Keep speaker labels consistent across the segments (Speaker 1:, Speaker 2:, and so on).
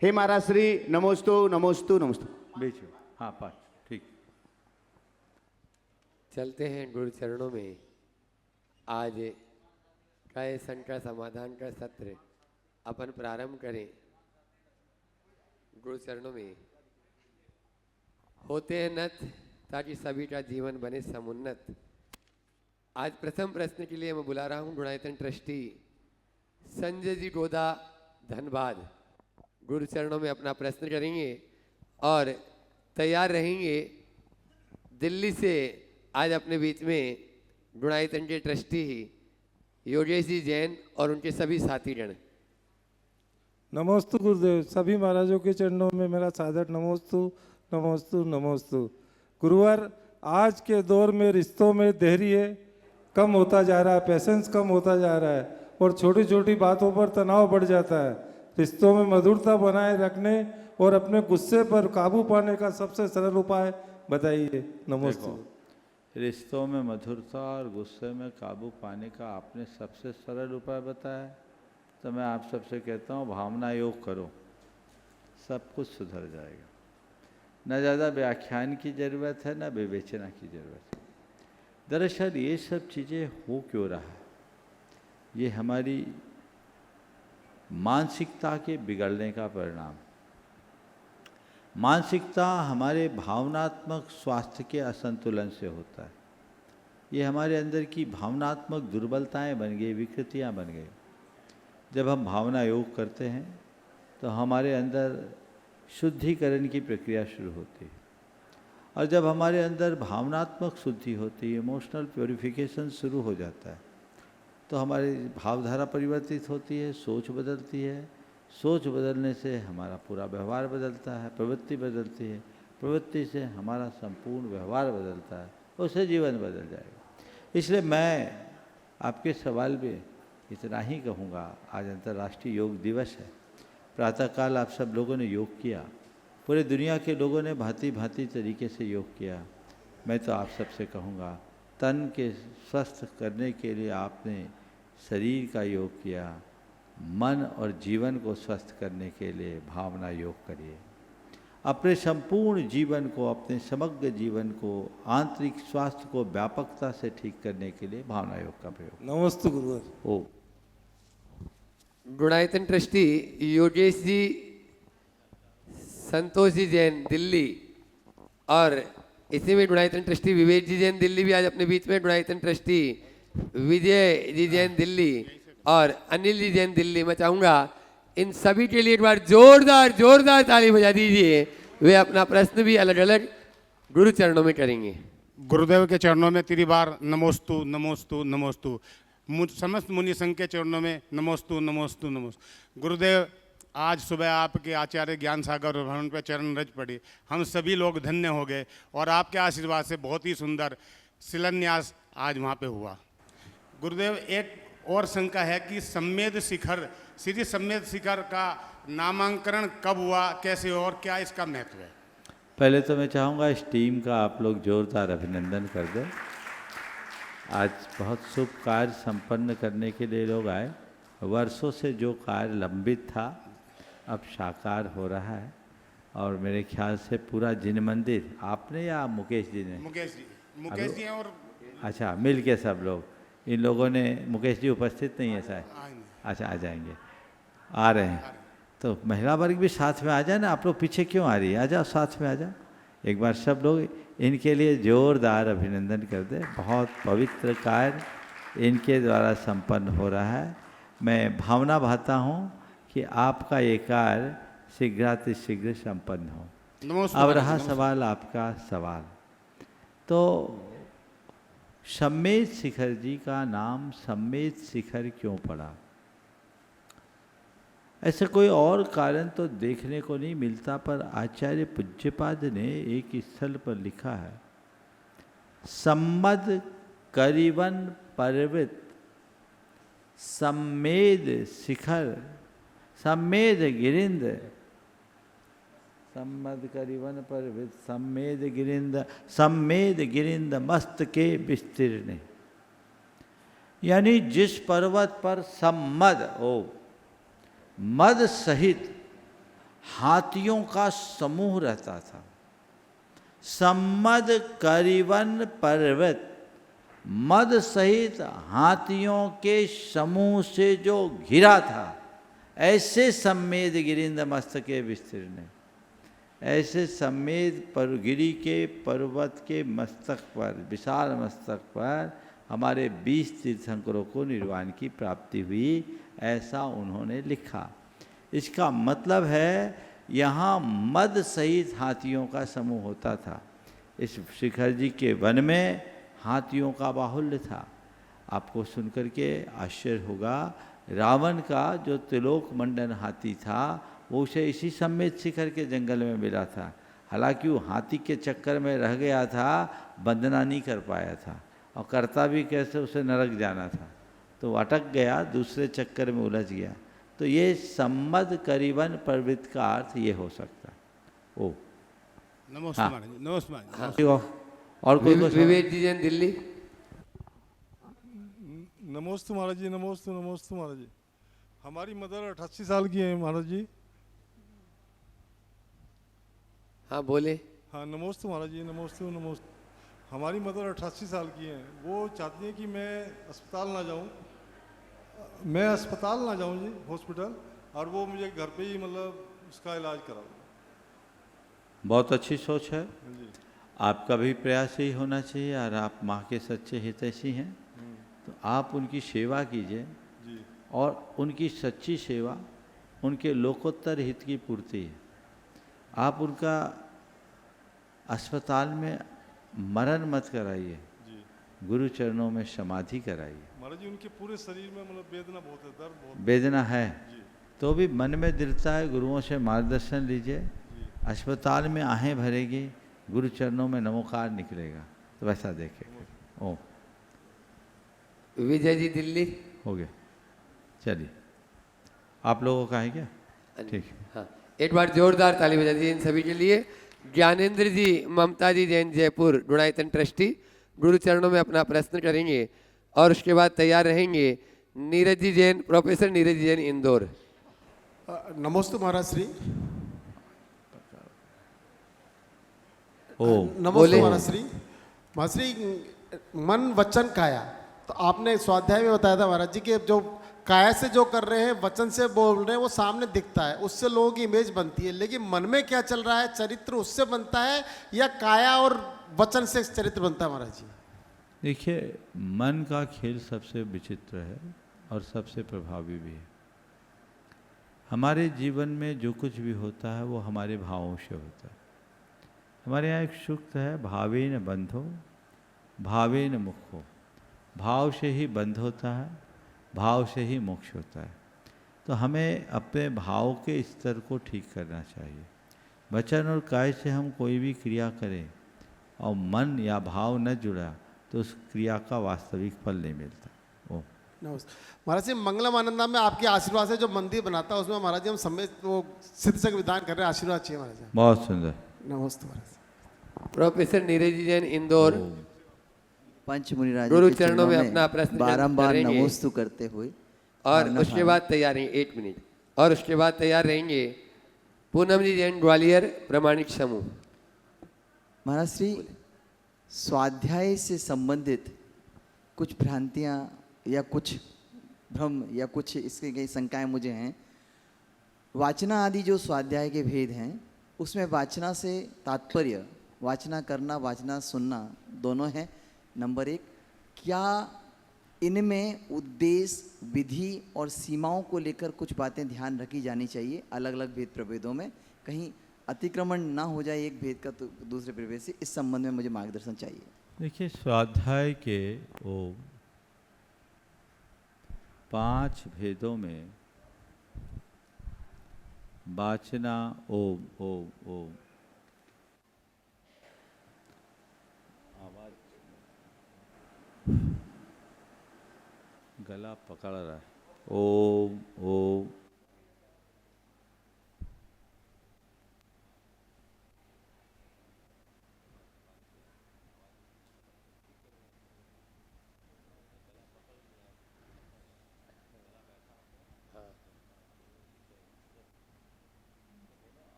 Speaker 1: हे महाराज श्री नमोस्तु नमोस्तु नमोस्तु।
Speaker 2: बीच में, हाँ पाठ, ठीक।
Speaker 3: चलते हैं गुरु चरणों में। आज का ये संकट समाधान का सत्र अपन प्रारंभ करें गुरु चरणों में। होते हैं नत ताकि सभी का जीवन बने समुन्नत। आज प्रथम प्रश्न के लिए मैं बुला रहा हूं गुणायतन ट्रस्टी संजय जी गोदा धनबाद। गुरु चरणों में अपना प्रश्न करेंगे और तैयार रहेंगे। दिल्ली से आज अपने बीच में गुणायतन के ट्रस्टी योगेश जी जैन और उनके सभी साथीगण।
Speaker 4: नमोस्तु गुरुदेव। सभी महाराजों के चरणों में मेरा सादर नमोस्तु नमोस्तु नमोस्तु। गुरुवर, आज के दौर में रिश्तों में धैर्य कम होता जा रहा है, पेशेंस कम होता जा रहा है और छोटी छोटी बातों पर तनाव बढ़ जाता है। रिश्तों में मधुरता बनाए रखने और अपने गुस्से पर काबू पाने का सबसे सरल उपाय बताइए। नमस्ते।
Speaker 2: रिश्तों में मधुरता और गुस्से में काबू पाने का आपने सबसे सरल उपाय बताया, तो मैं आप सबसे कहता हूँ भावना योग करो, सब कुछ सुधर जाएगा। न ज़्यादा व्याख्यान की ज़रूरत है, न विवेचना की ज़रूरत है। दरअसल ये सब चीज़ें हो क्यों रहा है, ये हमारी मानसिकता के बिगड़ने का परिणाम। मानसिकता हमारे भावनात्मक स्वास्थ्य के असंतुलन से होता है। ये हमारे अंदर की भावनात्मक दुर्बलताएं बन गई, विकृतियां बन गई। जब हम भावना योग करते हैं तो हमारे अंदर शुद्धिकरण की प्रक्रिया शुरू होती है, और जब हमारे अंदर भावनात्मक शुद्धि होती है, इमोशनल प्योरिफिकेशन शुरू हो जाता है, तो हमारी भावधारा परिवर्तित होती है, सोच बदलती है। सोच बदलने से हमारा पूरा व्यवहार बदलता है, प्रवृत्ति बदलती है, प्रवृत्ति से हमारा संपूर्ण व्यवहार बदलता है, उससे जीवन बदल जाएगा। इसलिए मैं आपके सवाल में इतना ही कहूँगा। आज अंतर्राष्ट्रीय योग दिवस है। प्रातःकाल आप सब लोगों ने योग किया, पूरे दुनिया के लोगों ने भांति भांति तरीके से योग किया। मैं तो आप सबसे कहूँगा, तन के स्वस्थ करने के लिए आपने शरीर का योग किया, मन और जीवन को स्वस्थ करने के लिए भावना योग करिए। अपने संपूर्ण जीवन को, अपने समग्र जीवन को, आंतरिक स्वास्थ्य को व्यापकता से ठीक करने के लिए भावना योग का प्रयोग।
Speaker 4: नमस्ते गुरुवर।
Speaker 2: ओ
Speaker 3: गुणायतन ट्रस्टी योगेश जी, संतोष जी जैन दिल्ली, और इसी में गुणायतन ट्रस्टी विवेक जी जैन दिल्ली भी आज अपने बीच में। गुणायतन ट्रस्टी विजय जी जैन दिल्ली और अनिल जी जैन दिल्ली। मैं चाहूँगा इन सभी के लिए एक बार जोरदार जोरदार ताली बजा दीजिए। वे अपना प्रश्न भी अलग अलग गुरु चरणों में करेंगे।
Speaker 5: गुरुदेव के चरणों में त्रिबार नमोस्तु नमोस्तु नमोस्तु। समस्त मुनि संघ के चरणों में नमोस्तु नमोस्तु नमोस्तु। गुरुदेव, आज सुबह आपके आचार्य ज्ञान सागर भवन पर चरण रज पड़ी, हम सभी लोग धन्य हो गए और आपके आशीर्वाद से बहुत ही सुंदर शिलान्यास आज वहाँ पे हुआ। गुरुदेव, एक और शंका है कि सम्मेद शिखर, श्री सम्मेद शिखर का नामांकन कब हुआ, कैसे हुआ और क्या इसका महत्व है?
Speaker 2: पहले तो मैं चाहूँगा इस टीम का आप लोग जोरदार अभिनंदन कर दें। आज बहुत शुभ कार्य संपन्न करने के लिए लोग आए। वर्षों से जो कार्य लंबित था अब साकार हो रहा है, और मेरे ख्याल से पूरा जिन मंदिर आपने या मुकेश जी ने?
Speaker 5: मुकेश जी हैं। और
Speaker 2: अच्छा, मिल के सब लोग, इन लोगों ने, मुकेश जी उपस्थित नहीं है शायद? अच्छा, आ जाएंगे, आ रहे हैं। तो महिला वर्ग भी साथ में आ जाए ना। आप लोग पीछे क्यों आ रही है? आ जाओ, साथ में आ जाओ। एक बार सब लोग इनके लिए जोरदार अभिनंदन कर दें। बहुत पवित्र कार्य इनके द्वारा संपन्न हो रहा है। मैं भावना भाता हूँ कि आपका ये कार्य शीघ्रातिशीघ्र संपन्न हो। अब रहा सवाल आपका सवाल, तो सम्मेद शिखर जी का नाम सम्मेद शिखर क्यों पड़ा? ऐसे कोई और कारण तो देखने को नहीं मिलता, पर आचार्य पूज्यपाद ने एक स्थल पर लिखा है, सम्मद करीवन पर्वत सम्मेद शिखर सम्मेद गिरिंद, सम्मद करीवन पर्वत सम्मेद गिरिंद, सम्मेद गिरिंद मस्त के विस्तीर्ण। यानी जिस पर्वत पर सम्मद, ओ मद सहित हाथियों का समूह रहता था। सम्मद करिवन पर्वत, मद सहित हाथियों के समूह से जो घिरा था, ऐसे सम्मेद गिरिंद मस्तके विस्तीर्ण, ऐसे सम्मेद पर गिरी के पर्वत के मस्तक पर, विशाल मस्तक पर हमारे 20 तीर्थंकरों को निर्वाण की प्राप्ति हुई, ऐसा उन्होंने लिखा। इसका मतलब है यहाँ मद सहित हाथियों का समूह होता था। इस शिखर जी के वन में हाथियों का बाहुल्य था। आपको सुनकर के आश्चर्य होगा, रावण का जो त्रिलोक मंडन हाथी था वो उसे इसी सम्मेद शिखर के जंगल में मिला था। हालांकि वो हाथी के चक्कर में रह गया था, वंदना नहीं कर पाया था, और करता भी कैसे, उसे नरक जाना था, तो अटक गया, दूसरे चक्कर में उलझ गया। तो ये सम्मद करीबन पर्वत का अर्थ ये हो सकता है। ओ
Speaker 5: नमस्ते
Speaker 2: हाँ।
Speaker 5: महाराज जी, नमस्ते महाराज जी, नमस्ते।
Speaker 2: और कोई
Speaker 3: विवेक जी जैन दिल्ली।
Speaker 4: नमोस्तु महाराज जी, नमोस्तु नमोस्तु महाराज जी। हमारी मदर 88 साल की है महाराज जी।
Speaker 3: हाँ बोले।
Speaker 4: हाँ नमोस्तु महाराज जी, नमोस्तु नमोस्तु। हमारी मदर 88 साल की हैं। वो चाहती हैं कि मैं अस्पताल ना जाऊं, जी हॉस्पिटल, और वो मुझे घर पे ही मतलब उसका इलाज कराओ।
Speaker 2: बहुत अच्छी सोच है।
Speaker 4: जी
Speaker 2: आपका भी प्रयास यही होना चाहिए, और आप माँ के सच्चे हितैषी हैं, तो आप उनकी सेवा कीजिए,
Speaker 4: जी
Speaker 2: और उनकी सच्ची सेवा उनके लोकोत्तर हित की पूर्ति है। आप उनका अस्पताल में मरण मत कराइए,
Speaker 4: जी
Speaker 2: गुरु चरणों में समाधि कराइए।
Speaker 4: महाराज जी, उनके पूरे शरीर में मतलब वेदना बहुत है, दर्द बहुत
Speaker 2: वेदना है
Speaker 4: जी
Speaker 2: तो भी मन में दृढ़ता है, गुरुओं से मार्गदर्शन लीजिए।
Speaker 4: जी
Speaker 2: अस्पताल में आहें भरेगी, गुरु चरणों में नमोकार निकलेगा, तो वैसा देखे। ओ
Speaker 3: विजय जी दिल्ली।
Speaker 2: हो गया, चलिए। आप लोगों का है क्या? ठीक है।
Speaker 3: हाँ, एक बार जोरदार ताली बजा दीजिए इन सभी के लिए। ज्ञानेंद्र जी, ममता जी जैन जयपुर, गुणायतन ट्रस्टी, गुरु चरणों में अपना प्रश्न करेंगे, और उसके बाद तैयार रहेंगे नीरज जी जैन, प्रोफेसर नीरज जी जैन इंदौर।
Speaker 6: नमोस्तु महाराज श्री।
Speaker 2: ओ
Speaker 6: नमस्ते
Speaker 3: बोले।
Speaker 6: महाराज श्री। महाराज श्री, मन वचन काया, तो आपने स्वाध्याय में बताया था महाराज जी कि जो काया से जो कर रहे हैं, वचन से बोल रहे हैं, वो सामने दिखता है, उससे लोगों की इमेज बनती है, लेकिन मन में क्या चल रहा है, चरित्र उससे बनता है या काया और वचन से चरित्र बनता है महाराज जी?
Speaker 2: देखिए, मन का खेल सबसे विचित्र है और सबसे प्रभावी भी है। हमारे जीवन में जो कुछ भी होता है वो हमारे भावों से होता है। हमारे यहाँ एक सूक्त है, भावेन बंधो भावेन मुक्तो। भाव से ही बंध होता है, भाव से ही मोक्ष होता है। तो हमें अपने भाव के स्तर को ठीक करना चाहिए। वचन और काय से हम कोई भी क्रिया करें और मन या भाव न जुड़ा तो उस क्रिया का वास्तविक फल नहीं मिलता। ओ
Speaker 6: नमस्ते महाराज जी। मंगलम आनंदा में आपके आशीर्वाद से जो मंदिर बनाता है, उसमें महाराज जी हम समय वो सिद्ध से विधान कर रहे हैं, आशीर्वाद चाहिए महाराज जी।
Speaker 2: बहुत सुंदर।
Speaker 6: नमस्ते महाराज।
Speaker 3: प्रोफेसर नीरज जी जैन इंदौर,
Speaker 7: पंच मुनिराज
Speaker 3: गुरु
Speaker 7: के
Speaker 3: चरणों में अपना प्रश्न
Speaker 7: बारंबार
Speaker 3: करेंगे।
Speaker 7: नमोस्तु करते हुए,
Speaker 3: और
Speaker 7: खाना
Speaker 3: उसके
Speaker 7: खाना।
Speaker 3: बाद तैयार रहेंगे, 1 मिनट, और उसके बाद तैयार रहेंगे पूनम जी जैन ग्वालियर, प्रमाणिक समूह।
Speaker 7: महाराज श्री, स्वाध्याय से संबंधित कुछ भ्रांतियाँ या कुछ भ्रम या कुछ इसके कई शंकाएं मुझे हैं। वाचना आदि जो स्वाध्याय के भेद हैं, उसमें वाचना से तात्पर्य वाचना करना, वाचना सुनना दोनों हैं। नंबर 1, क्या इनमें उद्देश्य, विधि और सीमाओं को लेकर कुछ बातें ध्यान रखी जानी चाहिए अलग अलग भेद प्रभेदों में, कहीं अतिक्रमण ना हो जाए एक भेद का तो दूसरे प्रभेद से? इस संबंध में मुझे मार्गदर्शन चाहिए।
Speaker 2: देखिए, स्वाध्याय के वो 5 भेदों में वाचना ओम ओम ओम, आवाज गला पकड़ रहा है, ओम ओम।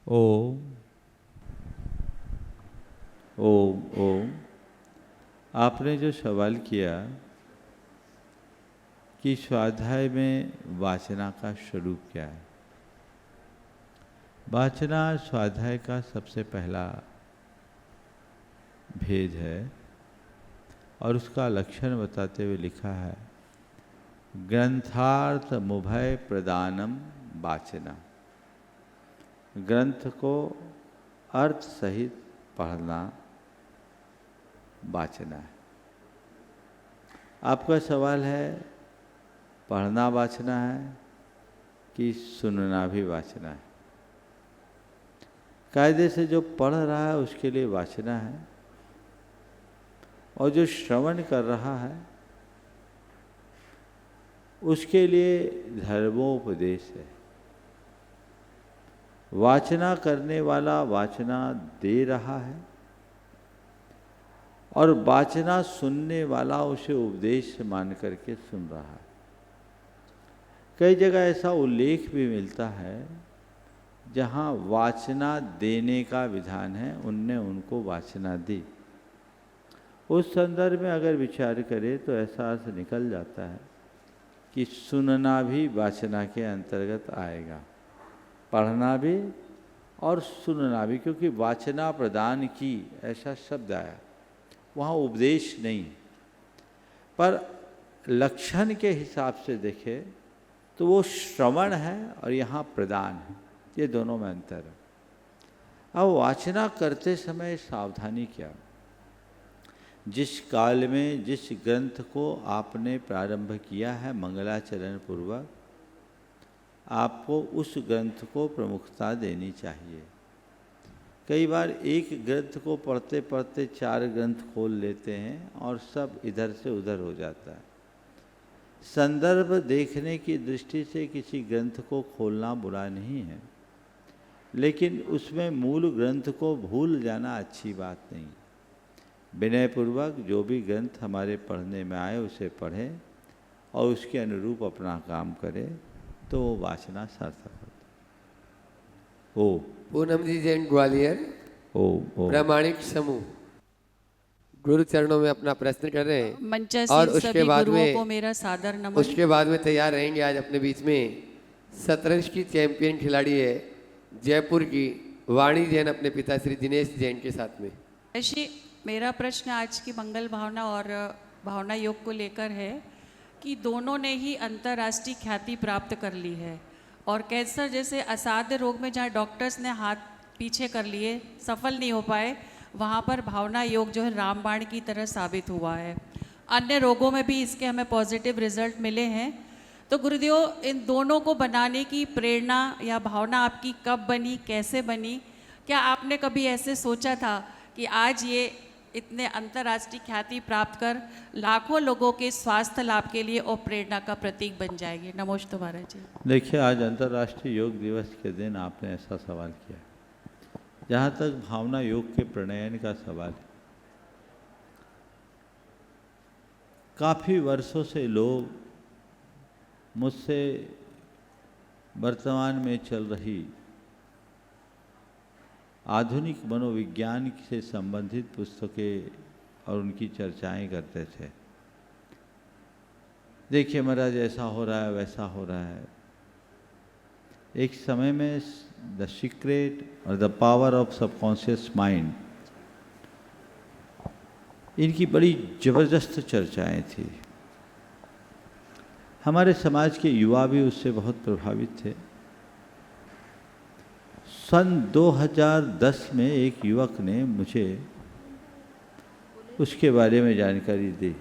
Speaker 2: ओम ओम ओम। आपने जो सवाल किया कि स्वाध्याय में वासना का स्वरूप क्या है, वासना स्वाध्याय का सबसे पहला भेद है और उसका लक्षण बताते हुए लिखा है ग्रंथार्थ मुभय प्रदानम वाचना। ग्रंथ को अर्थ सहित पढ़ना वाचना है। आपका सवाल है पढ़ना वाचना है कि सुनना भी वाचना है। कायदे से जो पढ़ रहा है उसके लिए वाचना है और जो श्रवण कर रहा है उसके लिए धर्मोपदेश है। वाचना करने वाला वाचना दे रहा है और वाचना सुनने वाला उसे उपदेश मान करके सुन रहा है। कई जगह ऐसा उल्लेख भी मिलता है जहाँ वाचना देने का विधान है, उनने उनको वाचना दी। उस संदर्भ में अगर विचार करें तो ऐसा अर्थ निकल जाता है कि सुनना भी वाचना के अंतर्गत आएगा, पढ़ना भी और सुनना भी, क्योंकि वाचना प्रदान की ऐसा शब्द आया, वहाँ उपदेश नहीं। पर लक्षण के हिसाब से देखें तो वो श्रवण है और यहाँ प्रदान है, ये दोनों में अंतर है। अब वाचना करते समय सावधानी क्या? जिस काल में जिस ग्रंथ को आपने प्रारंभ किया है मंगलाचरण पूर्वक, आपको उस ग्रंथ को प्रमुखता देनी चाहिए। कई बार एक ग्रंथ को पढ़ते पढ़ते 4 ग्रंथ खोल लेते हैं और सब इधर से उधर हो जाता है। संदर्भ देखने की दृष्टि से किसी ग्रंथ को खोलना बुरा नहीं है, लेकिन उसमें मूल ग्रंथ को भूल जाना अच्छी बात नहीं। विनयपूर्वक जो भी ग्रंथ हमारे पढ़ने में आए उसे पढ़ें और उसके अनुरूप अपना काम करें तो वो वाचना सार्थक होती। ओ
Speaker 3: पूनम जी जैन ग्वालियर,
Speaker 2: ओ
Speaker 3: प्रामाणिक समूह, गुरु चरणों में अपना प्रश्न कर रहे हैं
Speaker 8: मंचासीन
Speaker 3: और उसके
Speaker 8: सभी
Speaker 3: बाद
Speaker 8: गुरुओं
Speaker 3: में
Speaker 8: को मेरा सादर नमन।
Speaker 3: उसके बाद में तैयार रहेंगे आज अपने बीच में शतरंज की चैंपियन खिलाड़ी है जयपुर की वाणी जैन अपने पिता श्री दिनेश जैन के साथ में।
Speaker 8: ऐसे मेरा प्रश्न आज की मंगल भावना और भावना योग को लेकर है कि दोनों ने ही अंतर्राष्ट्रीय ख्याति प्राप्त कर ली है और कैंसर जैसे असाध्य रोग में जहाँ डॉक्टर्स ने हाथ पीछे कर लिए, सफल नहीं हो पाए, वहाँ पर भावना योग जो है रामबाण की तरह साबित हुआ है। अन्य रोगों में भी इसके हमें पॉजिटिव रिजल्ट मिले हैं। तो गुरुदेव, इन दोनों को बनाने की प्रेरणा या भावना आपकी कब बनी, कैसे बनी? क्या आपने कभी ऐसे सोचा था कि आज ये इतने अंतर्राष्ट्रीय ख्याति प्राप्त कर लाखों लोगों के स्वास्थ्य लाभ के लिए और प्रेरणा का प्रतीक बन जाएगी? नमोस्तु महाराज जी।
Speaker 2: देखिए, आज अंतर्राष्ट्रीय योग दिवस के दिन आपने ऐसा सवाल किया। जहाँ तक भावना योग के प्रणयन का सवाल है, काफ़ी वर्षों से लोग मुझसे वर्तमान में चल रही आधुनिक मनोविज्ञान से संबंधित पुस्तकें और उनकी चर्चाएं करते थे। देखिए महाराज, ऐसा हो रहा है, वैसा हो रहा है। एक समय में द सीक्रेट और the power of subconscious mind, इनकी बड़ी जबरदस्त चर्चाएं थी। हमारे समाज के युवा भी उससे बहुत प्रभावित थे। सन 2010 में एक युवक ने मुझे उसके बारे में जानकारी दी।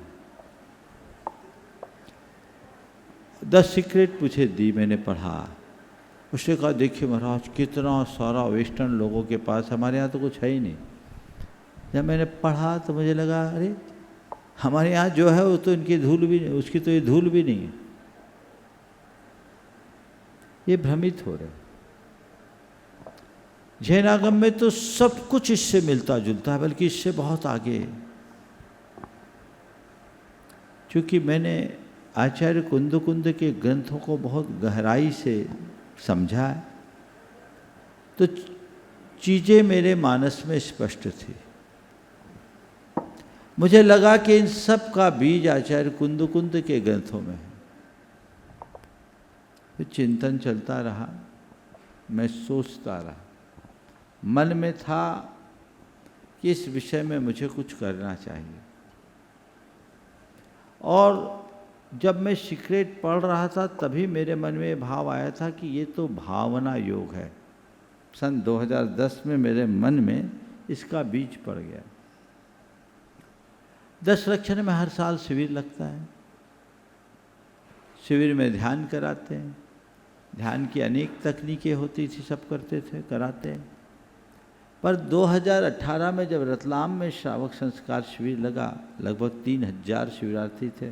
Speaker 2: द सीक्रेट मुझे दी, मैंने पढ़ा। उसने कहा, देखिए महाराज, कितना सारा वेस्टर्न लोगों के पास, हमारे यहाँ तो कुछ है ही नहीं। जब मैंने पढ़ा तो मुझे लगा, अरे हमारे यहाँ जो है वो तो इनकी धूल भी, उसकी तो ये धूल भी नहीं है। ये भ्रमित हो रहे। जैन आगम में तो सब कुछ इससे मिलता जुलता है, बल्कि इससे बहुत आगे। क्योंकि मैंने आचार्य कुंद के ग्रंथों को बहुत गहराई से समझा है, तो चीज़ें मेरे मानस में स्पष्ट थी। मुझे लगा कि इन सब का बीज आचार्य कुंद के ग्रंथों में है। फिर चिंतन चलता रहा, मैं सोचता रहा, मन में था कि इस विषय में मुझे कुछ करना चाहिए। और जब मैं सीक्रेट पढ़ रहा था तभी मेरे मन में ये भाव आया था कि ये तो भावना योग है। सन 2010 में मेरे मन में इसका बीज पड़ गया। 10 लक्षण में हर साल शिविर लगता है। शिविर में ध्यान कराते हैं, ध्यान की अनेक तकनीकें होती थी, सब करते थे, कराते हैं। पर 2018 में जब रतलाम में श्रावक संस्कार शिविर लगा, लगभग 3000 शिविरार्थी थे,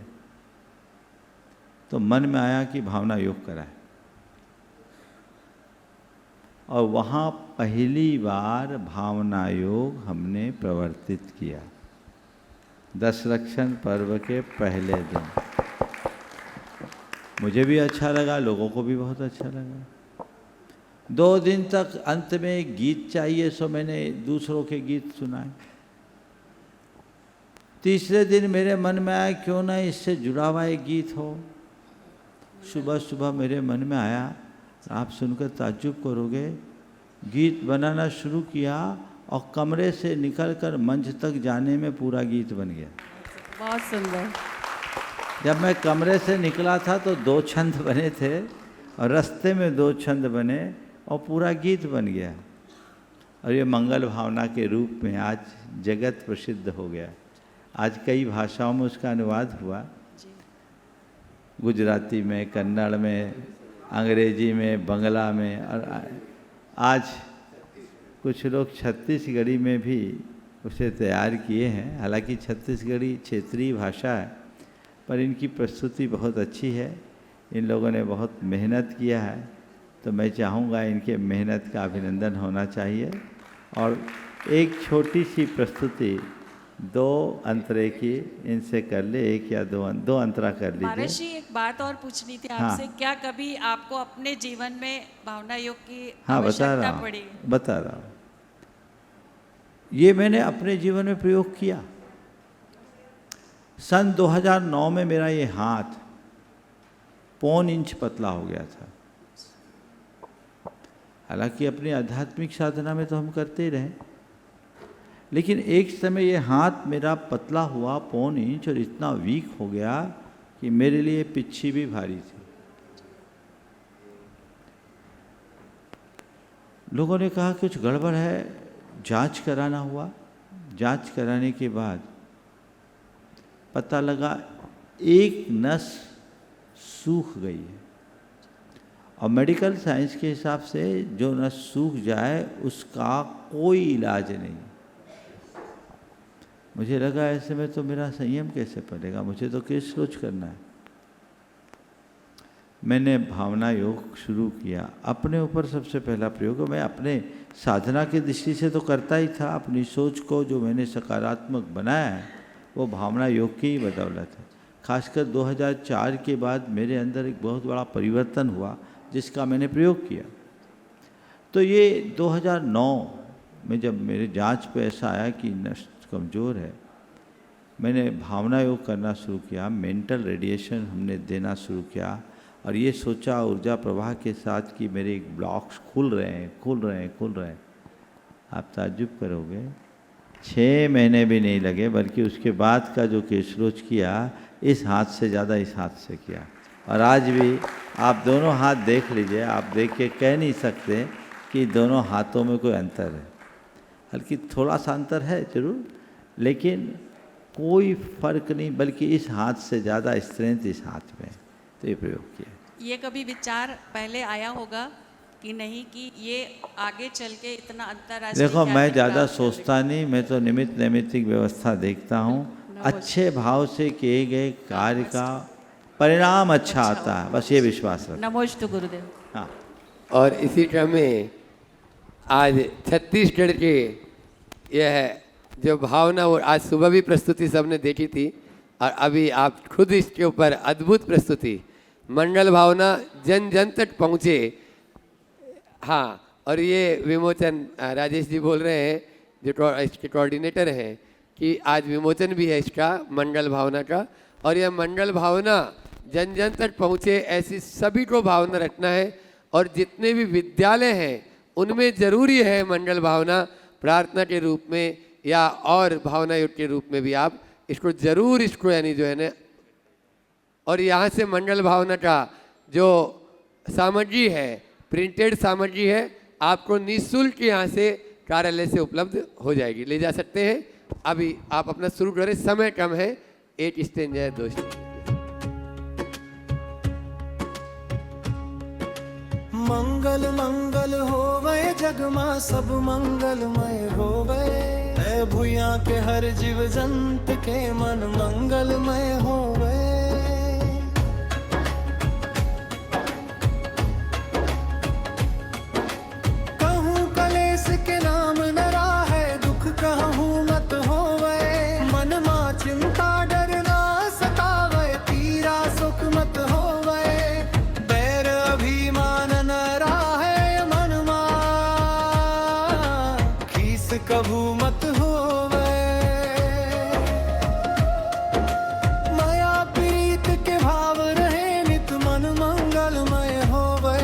Speaker 2: तो मन में आया कि भावना योग कराए। और वहाँ पहली बार भावना योग हमने प्रवर्तित किया, 10 लक्षण पर्व के पहले दिन। मुझे भी अच्छा लगा, लोगों को भी बहुत अच्छा लगा। 2 दिन तक अंत में गीत चाहिए, सो मैंने दूसरों के गीत सुनाए। तीसरे दिन मेरे मन में आया क्यों ना इससे जुड़ा हुआ एक गीत हो। सुबह सुबह मेरे मन में आया, आप सुनकर ताज्जुब करोगे, गीत बनाना शुरू किया और कमरे से निकलकर मंच तक जाने में पूरा गीत बन गया।
Speaker 8: बहुत सुंदर।
Speaker 2: जब मैं कमरे से निकला था तो 2 छंद बने थे और रास्ते में 2 छंद बने और पूरा गीत बन गया। और ये मंगल भावना के रूप में आज जगत प्रसिद्ध हो गया। आज कई भाषाओं में उसका अनुवाद हुआ, गुजराती में, कन्नड़ में, अंग्रेजी में, बंगला में, और आज कुछ लोग छत्तीसगढ़ी में भी उसे तैयार किए हैं। हालांकि छत्तीसगढ़ी क्षेत्रीय भाषा है, पर इनकी प्रस्तुति बहुत अच्छी है। इन लोगों ने बहुत मेहनत किया है, तो मैं चाहूँगा इनके मेहनत का अभिनंदन होना चाहिए। और एक छोटी सी प्रस्तुति 2 अंतरे की इनसे कर ले, 1 या 2 अंतरा कर
Speaker 8: महाराज
Speaker 2: लीजिए।
Speaker 8: जी, एक बात और पूछनी थी
Speaker 2: हाँ।
Speaker 8: आपसे, क्या कभी आपको अपने जीवन में भावना योग की
Speaker 2: हाँ,
Speaker 8: आवश्यकता पड़ी?
Speaker 2: बता रहा हूँ। ये मैंने अपने जीवन में प्रयोग किया। सन 2009 में मेरा ये हाथ 1.25 इंच पतला हो गया था। हालांकि अपनी आध्यात्मिक साधना में तो हम करते ही रहे, लेकिन एक समय ये हाथ मेरा पतला हुआ 1.25 इंच और इतना वीक हो गया कि मेरे लिए पिच्छी भी भारी थी। लोगों ने कहा कुछ गड़बड़ है, जांच कराना हुआ। जांच कराने के बाद पता लगा एक नस सूख गई है, और मेडिकल साइंस के हिसाब से जो नस सूख जाए उसका कोई इलाज नहीं। मुझे लगा ऐसे में तो मेरा संयम कैसे पड़ेगा, मुझे तो केस क्लोज करना है। मैंने भावना योग शुरू किया, अपने ऊपर सबसे पहला प्रयोग। मैं अपने साधना की दृष्टि से तो करता ही था, अपनी सोच को जो मैंने सकारात्मक बनाया है वो भावना योग की ही बदौलत है। खासकर 2004 के बाद मेरे अंदर एक बहुत बड़ा परिवर्तन हुआ जिसका मैंने प्रयोग किया। तो ये 2009 में जब मेरे जांच पे ऐसा आया कि नस कमज़ोर है, मैंने भावना योग करना शुरू किया। मेंटल रेडिएशन हमने देना शुरू किया और ये सोचा ऊर्जा प्रवाह के साथ कि मेरे ब्लॉक्स खुल रहे हैं। आप ताज्जुब करोगे, 6 महीने भी नहीं लगे, बल्कि उसके बाद का जो केसरोच किया इस हाथ से ज़्यादा इस हाथ से किया। और आज भी आप दोनों हाथ देख लीजिए, आप देख के कह नहीं सकते कि दोनों हाथों में कोई अंतर है। बल्कि थोड़ा सा अंतर है जरूर, लेकिन कोई फर्क नहीं, बल्कि इस हाथ से ज़्यादा स्ट्रेंथ इस हाथ में। तो ये प्रयोग किया।
Speaker 8: ये कभी विचार पहले आया होगा कि नहीं कि ये आगे चल के इतना अंतर्राष्ट्रीय?
Speaker 2: देखो, मैं ज़्यादा सोचता नहीं, मैं तो निमित्त नैमित्तिक व्यवस्था देखता हूँ। अच्छे भाव से किए गए कार्य का परिणाम अच्छा आता है, बस ये विश्वास रखो।
Speaker 8: नमोस्तु गुरुदेव।
Speaker 2: हाँ।
Speaker 3: और इसी क्रम में आज छत्तीसगढ़ के यह जो भावना, और आज सुबह भी प्रस्तुति सबने देखी थी, और अभी आप खुद इसके ऊपर अद्भुत प्रस्तुति, मंगल भावना जन जन तक पहुँचे। हाँ, और ये विमोचन राजेश जी बोल रहे हैं जो इसके कोऑर्डिनेटर हैं कि आज विमोचन भी है इसका मंगल भावना का, और यह मंगल भावना जन जन तक पहुँचे ऐसी सभी को भावना रखना है। और जितने भी विद्यालय हैं उनमें ज़रूरी है मंगल भावना प्रार्थना के रूप में या और भावना युक्त के रूप में भी आप इसको ज़रूर इसको यानी जो है ना, और यहाँ से मंगल भावना का जो सामग्री है, प्रिंटेड सामग्री है, आपको निःशुल्क यहाँ से कार्यालय से उपलब्ध हो जाएगी, ले जा सकते हैं। अभी आप अपना शुरू करें, समय कम है, 1 स्टेंज है, 2 स्टेंज।
Speaker 9: मंगल मंगल होवे जग मां सब मंगलमय होवे, है भूया के हर जीव जंत के मन मंगलमय होवे। कहूँ कलेस के नाम न राहे, दुख कहूँ मत होवे, मन मां चिंता डर ना सतावे, पीरा सुख मत होवे, बैर अभिमान न राहे मन मां, खीस कभू मत होवे, माया प्रीत के भाव रहे नित मन मंगलमय होवे।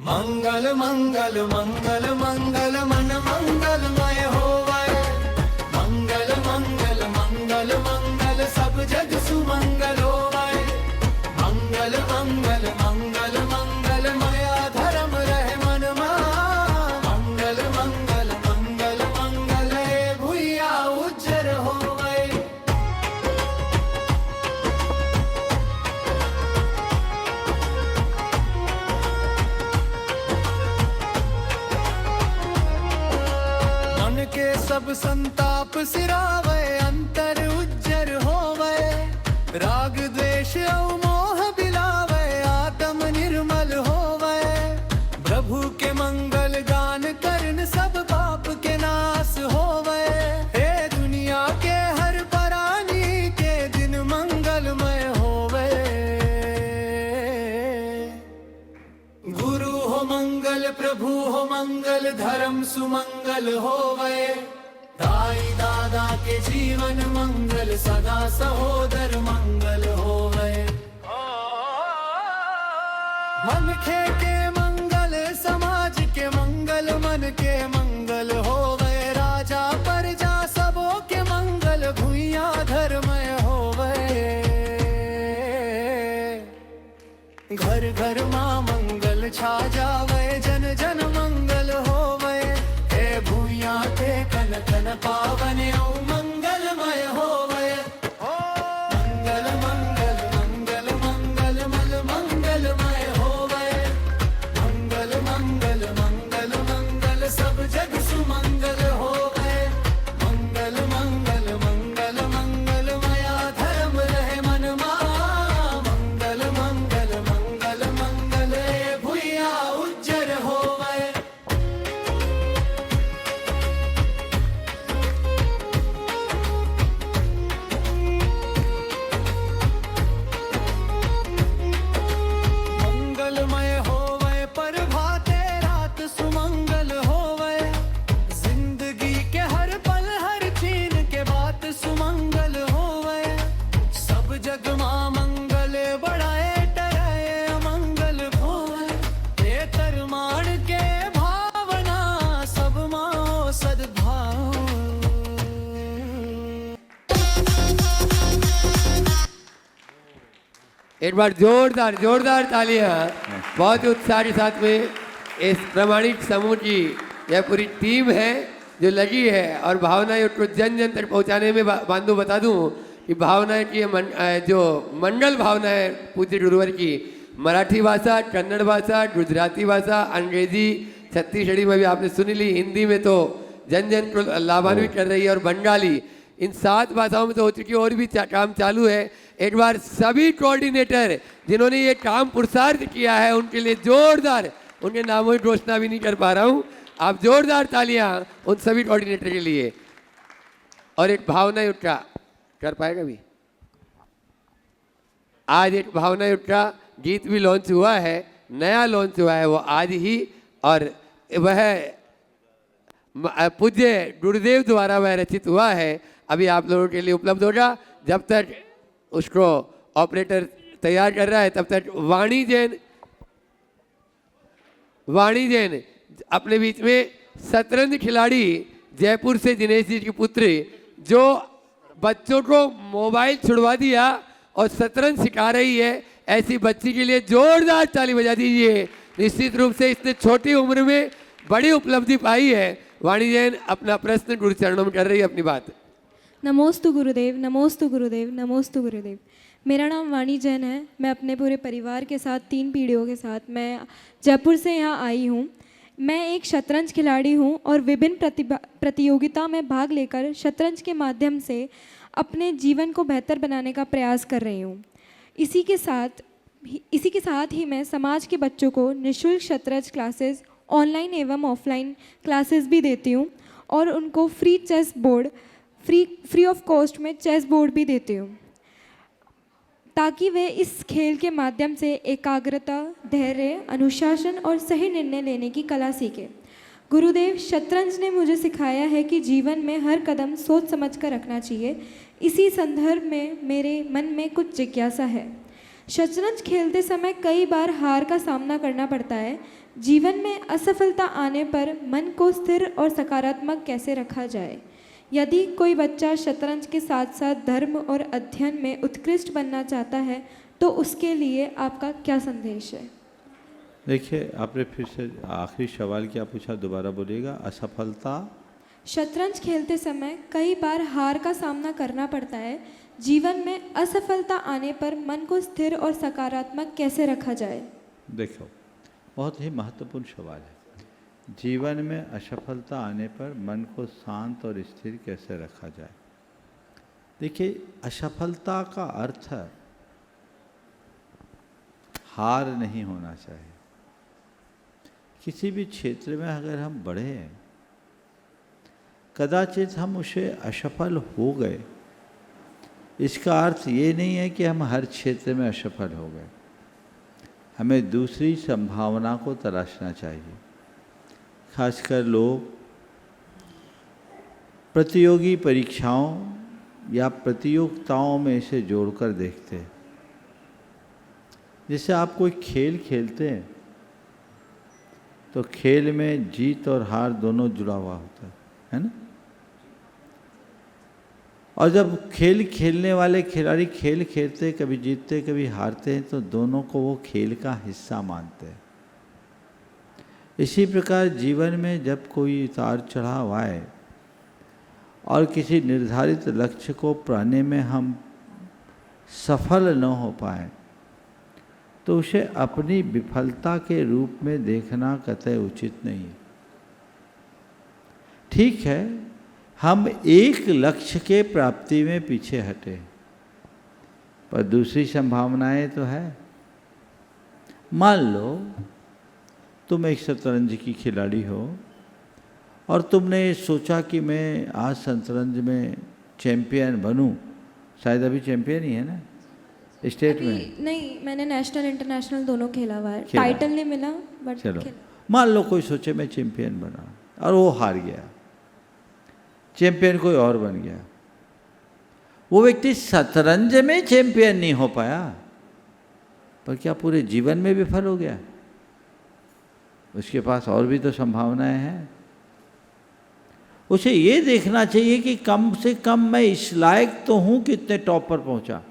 Speaker 9: मंगल मंगल मंगल मंगल मन मंगलमय होवे, मंगल मंगल मंगल मंगल सब जग सुमंगल होवे, मंगल मंगल मंगल मंगल माया धर्म रहे मन मां, मंगल मंगल मंगल मंगल भूया उज्जर होवे। मन के सब संताप सिरावे, अंतर उज्जर होवे, राग द्वेष औ मोह बिलावे, आत्म निर्मल होवे, प्रभु के मंगल गान करन सब पाप के नाश होवे, हे दुनिया के हर प्राणी के दिन मंगलमय होवे। गुरु हो मंगल प्रभु हो मंगल धर्म सुमंगल होवे, दाई दादा के जीवन मंगल सदा सहोदर मंगल होवे। मन के मंगल समाज के मंगल मन के मंगल होवे, राजा प्रजा सबों के मंगल भूया धर्मय होवे। घर घर मां मंगल छा जावे, जन जन मंगल होवे, हे भूया के कन कन पावन ओ मंगलमय होवे। मंगल मंगल मंगल मंगल मल मंगलमय होवे, मंगल मंगल मंगल मंगल सब जग सुमंगल होवे, मंगल मंगल मंगल मंगल माया धर्म रहे मन मां, मंगल मंगल मंगल मंगल भूया उज्जर होवे। मंगलमय होवे प्रभाते रात सुमंगल होवे, जिंदगी के हर पल हर छीन के बात सुमंगल होवे, सब जग मां मंगल बढ़ाए टराए अमंगल होवे, ये तरमान के भावना सब मां सद्भाव।
Speaker 3: एक बार जोरदार जोरदार तालियां बहुत ही उत्साह के साथ में इस प्रमाणिक समूह की यह पूरी टीम है जो लगी है और भावनाएं को जन जन तक पहुंचाने में बांधू बता दूं कि भावनाएं की जो मंगल भावना है पूज्य गुरुवर की, मराठी भाषा, कन्नड़ भाषा, गुजराती भाषा, अंग्रेजी, छत्तीसगढ़ी में भी आपने सुनी ली, हिंदी में तो जन जन को लाभान्वित कर रही है, और बंगाली, इन 7 भाषाओं में तो हो चुकी है, और भी काम चालू है। एक बार सभी कोऑर्डिनेटर जिन्होंने ये काम पुरुषार्थ किया है उनके लिए जोरदार, उनके नामों की घोषणा भी नहीं कर पा रहा हूँ, आप जोरदार तालियां उन सभी कोऑर्डिनेटर के लिए। और एक भावना युद्ध का कर पाएगा भी। आज एक भावना युद्ध का गीत भी लॉन्च हुआ है, नया लॉन्च हुआ है वो आज ही, और वह पूज्य गुरुदेव द्वारा वह रचित हुआ है। अभी आप लोगों के लिए उपलब्ध होगा। जब तक उसको ऑपरेटर तैयार कर रहा है तब तक वाणी जैन अपने बीच में शतरंज खिलाड़ी जयपुर से दिनेश जी की पुत्री, जो बच्चों को मोबाइल छुड़वा दिया और शतरंज सिखा रही है, ऐसी बच्ची के लिए जोरदार ताली बजा दीजिए। निश्चित रूप से इसने छोटी उम्र में बड़ी उपलब्धि पाई है। वाणी जैन अपना प्रश्न गुरु चरणों में कर रही है अपनी बात।
Speaker 10: नमोस्तु गुरुदेव, नमोस्तु गुरुदेव, नमोस्तु गुरुदेव। मेरा नाम वाणी जैन है। मैं अपने पूरे परिवार के साथ 3 पीढ़ियों के साथ मैं जयपुर से यहाँ आई हूँ। मैं एक शतरंज खिलाड़ी हूँ और विभिन्न प्रतियोगिता में भाग लेकर शतरंज के माध्यम से अपने जीवन को बेहतर बनाने का प्रयास कर रही हूँ। इसी के साथ ही मैं समाज के बच्चों को निःशुल्क शतरंज क्लासेस ऑनलाइन एवं ऑफलाइन क्लासेस भी देती हूँ और उनको फ्री ऑफ कॉस्ट में चेस बोर्ड भी देती हूँ, ताकि वे इस खेल के माध्यम से एकाग्रता, धैर्य, अनुशासन और सही निर्णय लेने की कला सीखें। गुरुदेव, शतरंज ने मुझे सिखाया है कि जीवन में हर कदम सोच समझ कर रखना चाहिए। इसी संदर्भ में मेरे मन में कुछ जिज्ञासा है। शतरंज खेलते समय कई बार हार का सामना करना पड़ता है। जीवन में असफलता आने पर मन को स्थिर और सकारात्मक कैसे रखा जाए? यदि कोई बच्चा शतरंज के साथ साथ धर्म और अध्ययन में उत्कृष्ट बनना चाहता है तो उसके लिए आपका क्या संदेश है?
Speaker 2: देखिए, आपने फिर से आखिरी सवाल क्या पूछा, दोबारा बोलिएगा। असफलता,
Speaker 10: शतरंज खेलते समय कई बार हार का सामना करना पड़ता है। जीवन में असफलता आने पर मन को स्थिर और सकारात्मक कैसे रखा जाए?
Speaker 2: देखो, बहुत ही महत्वपूर्ण सवाल है। जीवन में असफलता आने पर मन को शांत और स्थिर कैसे रखा जाए? देखिए, असफलता का अर्थ हार नहीं होना चाहिए। किसी भी क्षेत्र में अगर हम बढ़े हैं, कदाचित हम उसे असफल हो गए, इसका अर्थ ये नहीं है कि हम हर क्षेत्र में असफल हो गए। हमें दूसरी संभावना को तलाशना चाहिए। खासकर लोग प्रतियोगी परीक्षाओं या प्रतियोगिताओं में इसे जोड़कर देखते हैं। जैसे आप कोई खेल खेलते हैं तो खेल में जीत और हार दोनों जुड़ा हुआ होता है ना? और जब खेल खेलने वाले खिलाड़ी खेल खेलते, कभी जीतते कभी हारते हैं, तो दोनों को वो खेल का हिस्सा मानते हैं। इसी प्रकार जीवन में जब कोई उतार चढ़ाव आए और किसी निर्धारित लक्ष्य को पाने में हम सफल न हो पाए तो उसे अपनी विफलता के रूप में देखना कतई उचित नहीं है। ठीक है, हम एक लक्ष्य के प्राप्ति में पीछे हटे, पर दूसरी संभावनाएं तो है। मान लो तुम एक शतरंज की खिलाड़ी हो और तुमने सोचा कि मैं आज शतरंज में चैंपियन बनूं। शायद अभी चैंपियन ही है ना स्टेट में?
Speaker 10: नहीं, मैंने नेशनल इंटरनेशनल दोनों खेला हुआ है। टाइटल नहीं मिला बट
Speaker 2: चलो, मान लो कोई सोचे मैं चैंपियन बना और वो हार गया, चैंपियन कोई और बन गया। वो व्यक्ति शतरंज में चैंपियन नहीं हो पाया, पर क्या पूरे जीवन में विफल हो गया? उसके पास और भी तो संभावनाएं हैं। उसे ये देखना चाहिए कि कम से कम मैं इस लायक तो हूं कि इतने टॉप पर पहुंचा।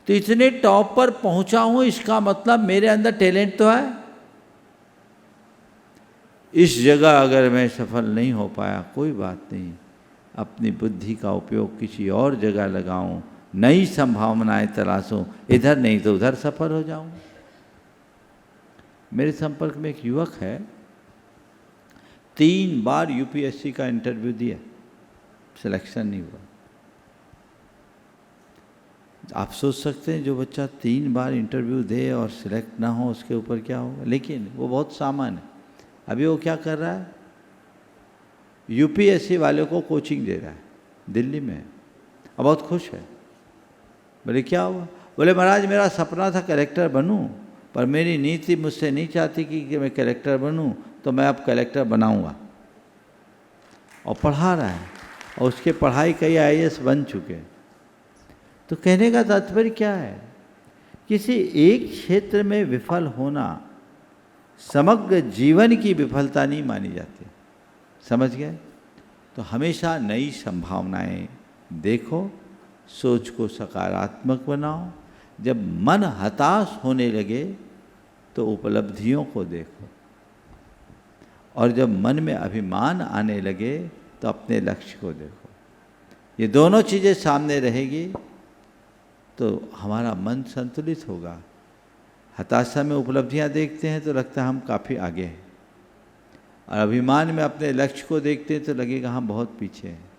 Speaker 2: तो इतने टॉप पर पहुंचा हूं, इसका मतलब मेरे अंदर टैलेंट तो है। इस जगह अगर मैं सफल नहीं हो पाया, कोई बात नहीं, अपनी बुद्धि का उपयोग किसी और जगह लगाऊं, नई संभावनाएं तलाशूं, इधर नहीं तो उधर सफल हो जाऊं। मेरे संपर्क में एक युवक है, 3 बार यूपीएससी का इंटरव्यू दिया, सिलेक्शन नहीं हुआ। आप सोच सकते हैं जो बच्चा 3 बार इंटरव्यू दे और सिलेक्ट ना हो उसके ऊपर क्या होगा, लेकिन वो बहुत सामान्य है। अभी वो क्या कर रहा है? यूपीएससी वालों को कोचिंग दे रहा है दिल्ली में, और बहुत खुश है। बोले क्या हुआ? बोले महाराज मेरा सपना था कलेक्टर बनूं, पर मेरी नीति मुझसे नहीं चाहती कि मैं कलेक्टर बनूं, तो मैं अब कलेक्टर बनाऊंगा। और पढ़ा रहा है, और उसके पढ़ाई कई IAS बन चुके। तो कहने का तात्पर्य क्या है? किसी एक क्षेत्र में विफल होना समग्र जीवन की विफलता नहीं मानी जाती। समझ गए? तो हमेशा नई संभावनाएं देखो, सोच को सकारात्मक बनाओ। जब मन हताश होने लगे तो उपलब्धियों को देखो, और जब मन में अभिमान आने लगे तो अपने लक्ष्य को देखो। ये दोनों चीज़ें सामने रहेगी तो हमारा मन संतुलित होगा। हताशा में उपलब्धियां देखते हैं तो लगता है हम काफ़ी आगे हैं, और अभिमान में अपने लक्ष्य को देखते हैं तो लगेगा हम बहुत पीछे हैं।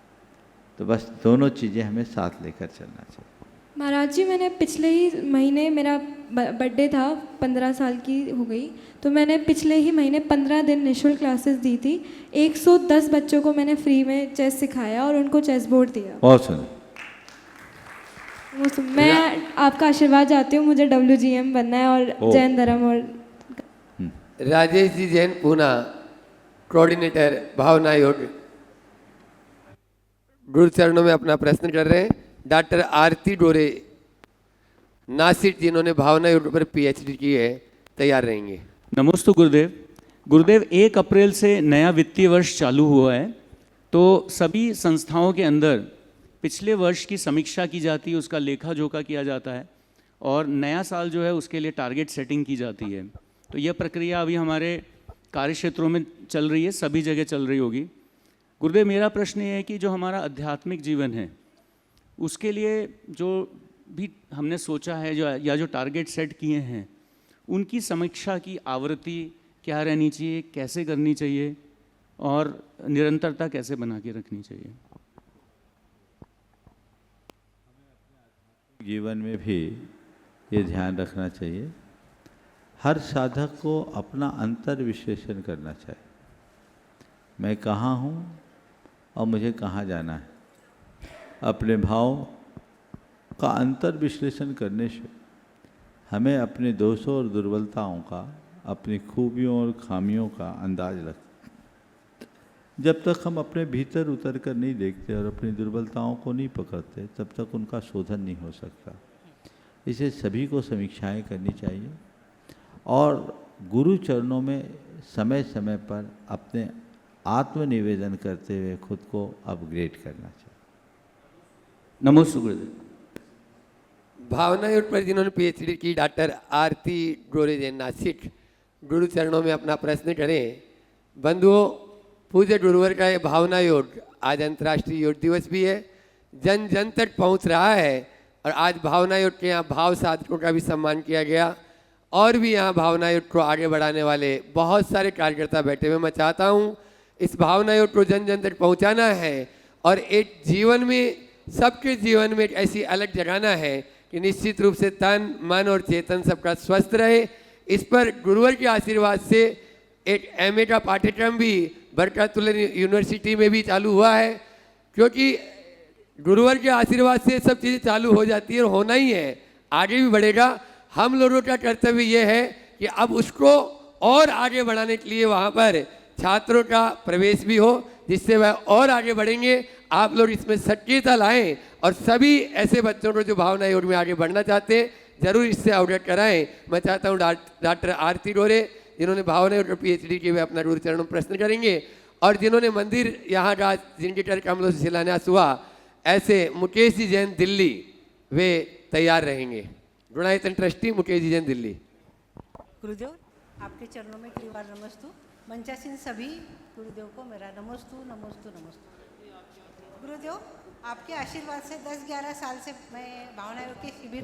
Speaker 2: तो बस दोनों चीज़ें हमें साथ लेकर चलना चाहिए।
Speaker 10: महाराज जी, मैंने पिछले ही महीने, मेरा बर्थडे था, 15 साल की हो गई, तो मैंने पिछले ही महीने 15 दिन निःशुल्क क्लासेस दी थी। 110 बच्चों को मैंने फ्री में चेस सिखाया और उनको चेस बोर्ड दिया।
Speaker 2: बहुत सुंदर।
Speaker 10: मैं आपका आशीर्वाद चाहती हूँ, मुझे WGM बनना है और जैन धर्म। और
Speaker 3: राजेश जी जैन पूना, कोऑर्डिनेटर भावना योग, गुरु चरणों में अपना प्रश्न कर रहे हैं। डॉक्टर आरती डोरे नासिक, जिन्होंने भावना योग पर PhD की है, तैयार रहेंगे।
Speaker 11: नमस्ते गुरुदेव। गुरुदेव, 1 अप्रैल से नया वित्तीय वर्ष चालू हुआ है, तो सभी संस्थाओं के अंदर पिछले वर्ष की समीक्षा की जाती है, उसका लेखा जोखा किया जाता है, और नया साल जो है उसके लिए टारगेट सेटिंग की जाती है। तो यह प्रक्रिया अभी हमारे कार्य क्षेत्रों में चल रही है, सभी जगह चल रही होगी। गुरुदेव, मेरा प्रश्न ये है कि जो हमारा आध्यात्मिक जीवन है उसके लिए जो भी हमने सोचा है या जो टारगेट सेट किए हैं, उनकी समीक्षा की आवृत्ति क्या रहनी चाहिए, कैसे करनी चाहिए, और निरंतरता कैसे बना के रखनी चाहिए?
Speaker 2: जीवन में भी ये ध्यान रखना चाहिए, हर साधक को अपना अंतर विश्लेषण करना चाहिए। मैं कहाँ हूँ और मुझे कहाँ जाना है। अपने भाव का अंतर विश्लेषण करने से हमें अपने दोषों और दुर्बलताओं का, अपनी खूबियों और खामियों का अंदाज लगता है। जब तक हम अपने भीतर उतर कर नहीं देखते और अपनी दुर्बलताओं को नहीं पकड़ते, तब तक उनका शोधन नहीं हो सकता। इसे सभी को समीक्षाएं करनी चाहिए, और गुरु चरणों में समय समय पर अपने आत्मनिवेदन करते हुए खुद को अपग्रेड करना चाहिए।
Speaker 11: नमस्ते गुरुदेव।
Speaker 3: भावना योग पर जिन्होंने PhD की, डॉक्टर आरती डोरे जैन नासिक, गुरु चरणों में अपना प्रश्न करें। बंधुओं, पूज्य गुरुवर का ये भावना योग आज अंतर्राष्ट्रीय योग दिवस भी है, जन जन तक पहुंच रहा है, और आज भावना योग के यहाँ भाव साधकों का भी सम्मान किया गया, और भी यहाँ भावना योग को आगे बढ़ाने वाले बहुत सारे कार्यकर्ता बैठे हुए। मैं चाहता हूँ इस भावना योग को जन जन तक पहुँचाना है, और एक जीवन में, सबके जीवन में एक ऐसी अलग जगाना है कि निश्चित रूप से तन मन और चेतन सबका स्वस्थ रहे। इस पर गुरुवर के आशीर्वाद से एक MA का पाठ्यक्रम भी बरकतुल्लाह यूनिवर्सिटी में भी चालू हुआ है, क्योंकि गुरुवर के आशीर्वाद से सब चीज़ें चालू हो जाती है और होना ही है, आगे भी बढ़ेगा। हम लोगों का कर्तव्य ये है कि अब उसको और आगे बढ़ाने के लिए वहाँ पर छात्रों का प्रवेश भी हो, जिससे वह और आगे बढ़ेंगे। आप लोग इसमें सक्रियता लाएं, और सभी ऐसे बच्चों को जो भावना योग में आगे बढ़ना चाहते हैं जरूर इससे अवगत कराएं। मैं चाहता हूँ डॉक्टर आरती डोरे, जिन्होंने भावना योग PhD किए हुए, अपना गुरु चरणों में प्रश्न करेंगे, और जिन्होंने मंदिर यहाँ का जिनके कर कमलों से शिलान्यास हुआ, ऐसे मुकेश जी जैन दिल्ली, वे तैयार रहेंगे। गुणायतन ट्रस्टी मुकेश जी जैन दिल्ली।
Speaker 12: गुरुदेव, आपके चरणों में कई बार नमस्तु। मंचासीन सभी गुरुदेव को मेरा नमस्तु नमस्तु नमस्तु। गुरुदेव, आपके आशीर्वाद से 10-11 साल से मैं भावना योग के शिविर,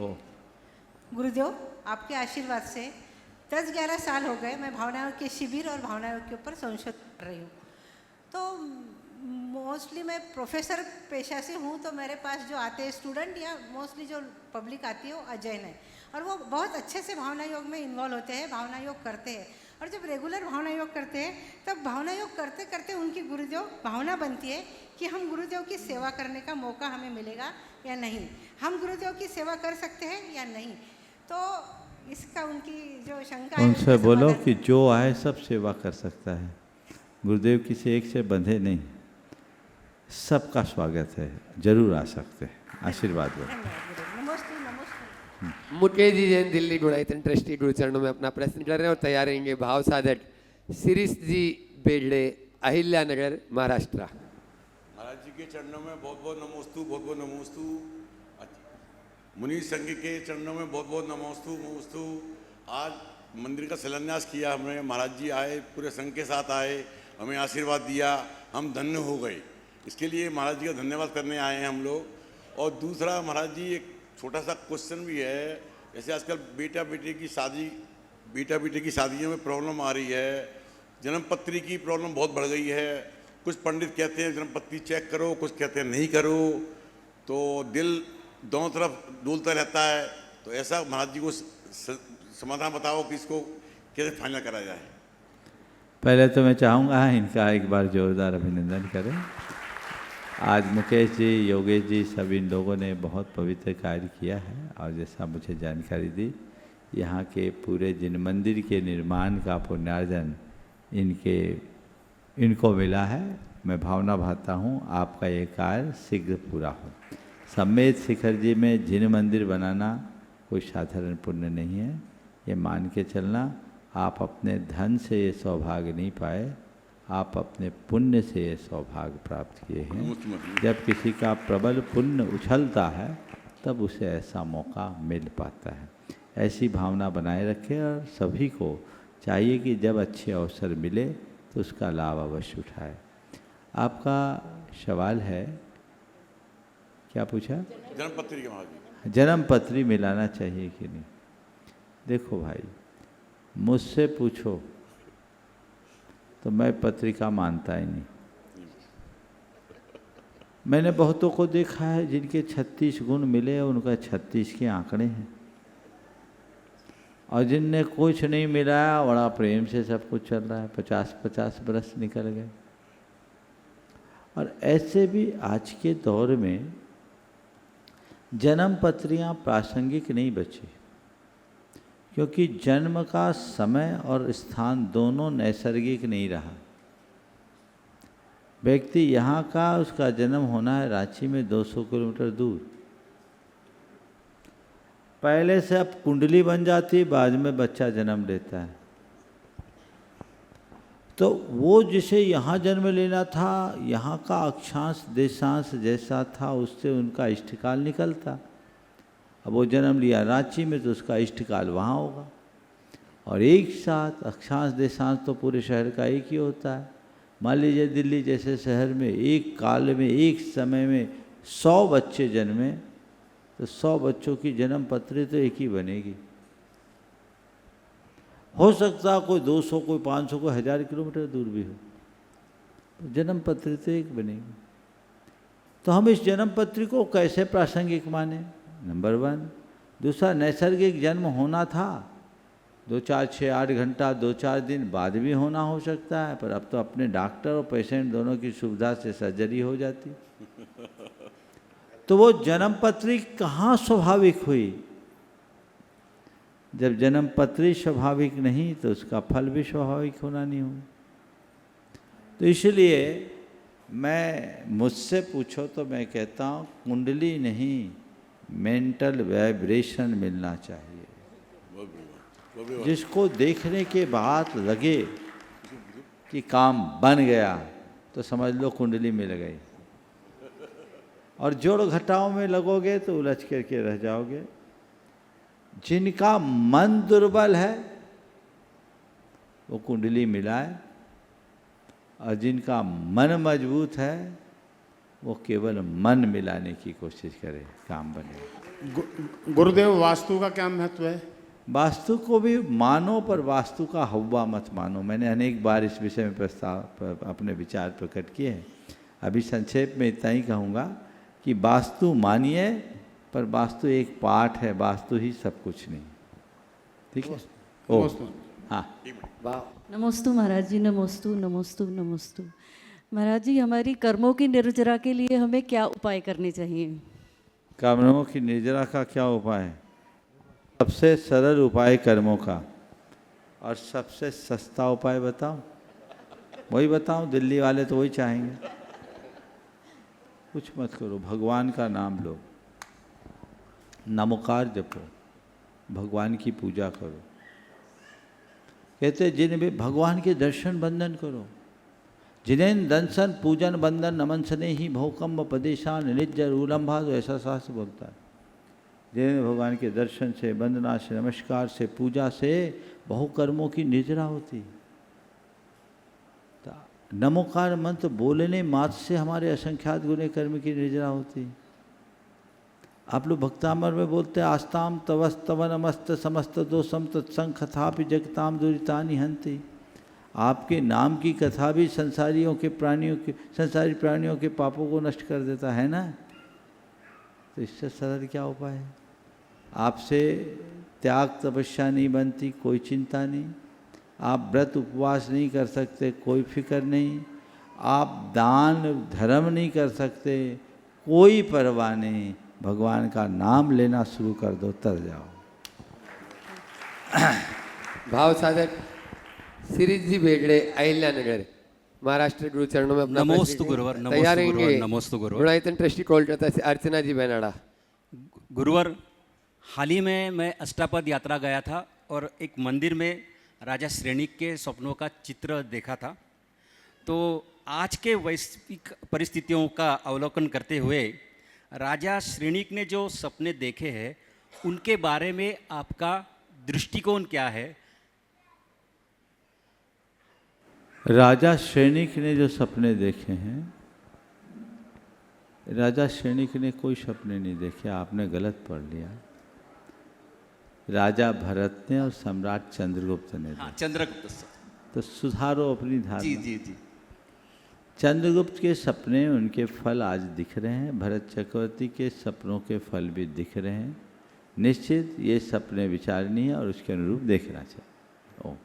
Speaker 12: गुरुदेव आपके आशीर्वाद से 10-11 साल हो गए मैं भावना योग के शिविर और भावना योग के ऊपर संशोधन कर रही हूँ। तो मोस्टली मैं प्रोफेसर पेशा से हूँ, तो मेरे पास जो आते हैं स्टूडेंट या मोस्टली जो पब्लिक आती है वो अजैन है, और वो बहुत अच्छे से भावना योग में इन्वॉल्व होते हैं, भावना योग करते हैं। और जब रेगुलर भावना योग करते हैं तब भावना योग करते करते उनकी गुरुदेव भावना बनती है कि हम गुरुदेव की सेवा करने का मौका हमें मिलेगा या नहीं, हम गुरुदेव की सेवा कर सकते हैं या नहीं। तो इसका उनकी जो शंका है
Speaker 2: उनसे बोलो कि जो आए सब सेवा कर सकता है, गुरुदेव किसी एक से बंधे नहीं, सबका स्वागत है, जरूर आ सकते हैं, आशीर्वाद दो।
Speaker 12: नमस्ते नमस्ते।
Speaker 3: मुकेश जी जैन दिल्ली गुणायतन ट्रस्टी गुरु चरणों में अपना प्रश्न कर रहे हैं और तैयार रहेंगे भाव साधक शिरीष जी बेड़े अहिल्यानगर महाराष्ट्र।
Speaker 13: महाराज जी के चरणों में बहुत बहुत नमोस्तु, बहुत बहुत नमोस्तु। मुनि संघ के चरणों में बहुत बहुत नमोस्तु नमोस्तु। आज मंदिर का शिलान्यास किया हमने, महाराज जी आए, पूरे संघ के साथ आए, हमें आशीर्वाद दिया, हम धन्य हो गए। इसके लिए महाराज जी का धन्यवाद करने आए हैं हम लोग। और दूसरा महाराज जी एक छोटा सा क्वेश्चन भी है, जैसे आजकल बेटा बेटी की शादियों में प्रॉब्लम आ रही है, जन्मपत्री की प्रॉब्लम बहुत बढ़ गई है। कुछ पंडित कहते हैं जन्मपत्री चेक करो, कुछ कहते हैं नहीं करो, तो दिल दोनों तरफ डोलता रहता है। तो ऐसा महाराज जी को समाधान बताओ कि इसको कैसे फाइनल करा जाए।
Speaker 2: पहले तो मैं चाहूँगा इनका एक बार जोरदार अभिनंदन करें। आज मुकेश जी, योगेश जी, सब इन लोगों ने बहुत पवित्र कार्य किया है। और जैसा मुझे जानकारी दी, यहाँ के पूरे जिन मंदिर के निर्माण का पुण्यार्जन इनको मिला है। मैं भावना भाता हूँ आपका ये कार्य शीघ्र पूरा हो। समेत शिखर जी में जिन मंदिर बनाना कोई साधारण पुण्य नहीं है, ये मान के चलना। आप अपने धन से ये सौभाग्य नहीं पाए, आप अपने पुण्य से ये सौभाग्य प्राप्त किए हैं। जब किसी का प्रबल पुण्य उछलता है तब उसे ऐसा मौका मिल पाता है। ऐसी भावना बनाए रखें और सभी को चाहिए कि जब अच्छे अवसर मिले तो उसका लाभ अवश्य उठाए। आपका सवाल है, क्या पूछा?
Speaker 13: जन्मपत्री के महाराज,
Speaker 2: जन्मपत्री मिलाना चाहिए कि नहीं? देखो भाई, मुझसे पूछो तो मैं पत्रिका मानता ही नहीं। मैंने बहुतों को देखा है जिनके 36 गुण मिले, उनका 36 के आंकड़े हैं, और जिनने कुछ नहीं मिलाया बड़ा प्रेम से सब कुछ चल रहा है, 50-50 बरस निकल गए। और ऐसे भी आज के दौर में जन्म पत्रियाँ प्रासंगिक नहीं बची, क्योंकि जन्म का समय और स्थान दोनों नैसर्गिक नहीं रहा। व्यक्ति यहाँ का, उसका जन्म होना है रांची में 200 किलोमीटर दूर। पहले से अब कुंडली बन जाती, बाद में बच्चा जन्म लेता है। तो वो जिसे यहाँ जन्म लेना था, यहाँ का अक्षांश देशांश जैसा था, उससे उनका इष्टकाल निकलता। अब वो जन्म लिया रांची में तो उसका इष्टकाल वहाँ होगा। और एक साथ अक्षांश देशांश तो पूरे शहर का एक ही होता है। मान लीजिए दिल्ली जैसे शहर में एक काल में, एक समय में 100 बच्चे जन्मे, तो 100 बच्चों की जन्म पत्री तो एक ही बनेगी। हो सकता कोई 200, कोई 500, कोई 1000 किलोमीटर दूर भी हो, तो जन्म पत्री तो एक बनेगी। तो हम इस जन्म पत्री को कैसे प्रासंगिक माने? नंबर 1। दूसरा, नैसर्गिक जन्म होना था, 2, 4, 6, 8 घंटा, 2-4 दिन बाद भी होना हो सकता है, पर अब तो अपने डॉक्टर और पेशेंट दोनों की सुविधा से सर्जरी हो जाती। तो वो जन्म पत्री कहाँ स्वाभाविक हुई? जब जन्म पत्री स्वाभाविक नहीं तो उसका फल भी स्वाभाविक होना नहीं हो। तो इसलिए मुझसे पूछो तो मैं कहता हूँ कुंडली नहीं, मेंटल वाइब्रेशन मिलना चाहिए। जिसको देखने के बाद लगे कि काम बन गया तो समझ लो कुंडली मिल गई। और जोड़ घटाओं में लगोगे तो उलझ करके रह जाओगे। जिनका मन दुर्बल है वो कुंडली मिलाए, और जिनका मन मजबूत है वो केवल मन मिलाने की कोशिश करे, काम बने।
Speaker 5: गुरुदेव, वास्तु का क्या महत्व है?
Speaker 2: वास्तु को भी मानो, पर वास्तु का हवा मत मानो। मैंने अनेक बार इस विषय में प्रस्ताव अपने विचार प्रकट किए हैं। अभी संक्षेप में इतना ही कहूँगा कि वास्तु मानिए, पर वास्तु एक पार्ट है, वास्तु ही सब कुछ नहीं। ठीक है? हाँ
Speaker 3: वाह,
Speaker 14: नमोस्तु महाराज जी, नमोस्तु नमोस्तु नमोस्तु। महाराज जी, हमारी कर्मों की निर्जरा के लिए हमें क्या उपाय करने चाहिए?
Speaker 2: कर्मों की निर्जरा का क्या उपाय है? सबसे सरल उपाय कर्मों का, और सबसे सस्ता उपाय बताओ? वही बताओ, दिल्ली वाले तो वही चाहेंगे। कुछ मत करो, भगवान का नाम लो, नमोकार जपो, भगवान की पूजा करो। कहते जिन भी भगवान के दर्शन बंदन करो, जिन्हें दंसन पूजन बंदन नमन सने ही भौकम्ब पदेशान निज्जर उलम्भा, तो ऐसा शास्त्र बोलता है। जिन्हें भगवान के दर्शन से, वंदना से, नमस्कार से, पूजा से बहुकर्मों की निजरा होती। नमोकार मंत्र बोलने मात्र से हमारे असंख्यात गुने कर्म की निजरा होती। आप लोग भक्तामर में बोलते हैं आस्ताम तवस्तव नमस्त समस्त दोषम तत्संग कथापि जगताम दुरितानि हंति। आपके नाम की कथा भी संसारी प्राणियों के पापों को नष्ट कर देता है ना। तो इससे सरल क्या उपाय है? आपसे त्याग तपस्या नहीं बनती, कोई चिंता नहीं। आप व्रत उपवास नहीं कर सकते, कोई फिक्र नहीं। आप दान धर्म नहीं कर सकते, कोई परवाह नहीं। भगवान का नाम लेना शुरू कर दो, तर जाओ।
Speaker 3: भाव साधक सिरीज जी बेगड़े, अहिल्यानगर, महाराष्ट्र, गुरु चरणों में अपना
Speaker 15: नमोस्तु गुरुवर,
Speaker 3: तैयार रहेंगे।
Speaker 15: नमोस्तु गुरुवर।
Speaker 3: गुणायतन ट्रस्टी कोलकाता से अर्चना जी बेनाडा।
Speaker 15: गुरुवर, हाल ही में मैं अष्टापद यात्रा गया था और एक मंदिर में राजा श्रेणिक के सपनों का चित्र देखा था। तो आज के वैश्विक परिस्थितियों का अवलोकन करते हुए राजा श्रेणिक ने जो सपने देखे हैं उनके बारे में आपका दृष्टिकोण क्या है?
Speaker 2: राजा श्रेणिक ने जो सपने देखे हैं, राजा श्रेणिक ने कोई सपने नहीं देखे, आपने गलत पढ़ लिया। राजा भरत ने और सम्राट चंद्रगुप्त ने।
Speaker 15: हाँ, चंद्रगुप्त सर।
Speaker 2: तो सुधारो अपनी धारणा।
Speaker 15: जी जी जी।
Speaker 2: चंद्रगुप्त के सपने, उनके फल आज दिख रहे हैं। भरत चक्रवर्ती के सपनों के फल भी दिख रहे हैं। निश्चित ये सपने विचारणीय और उसके अनुरूप देखना चाहिए।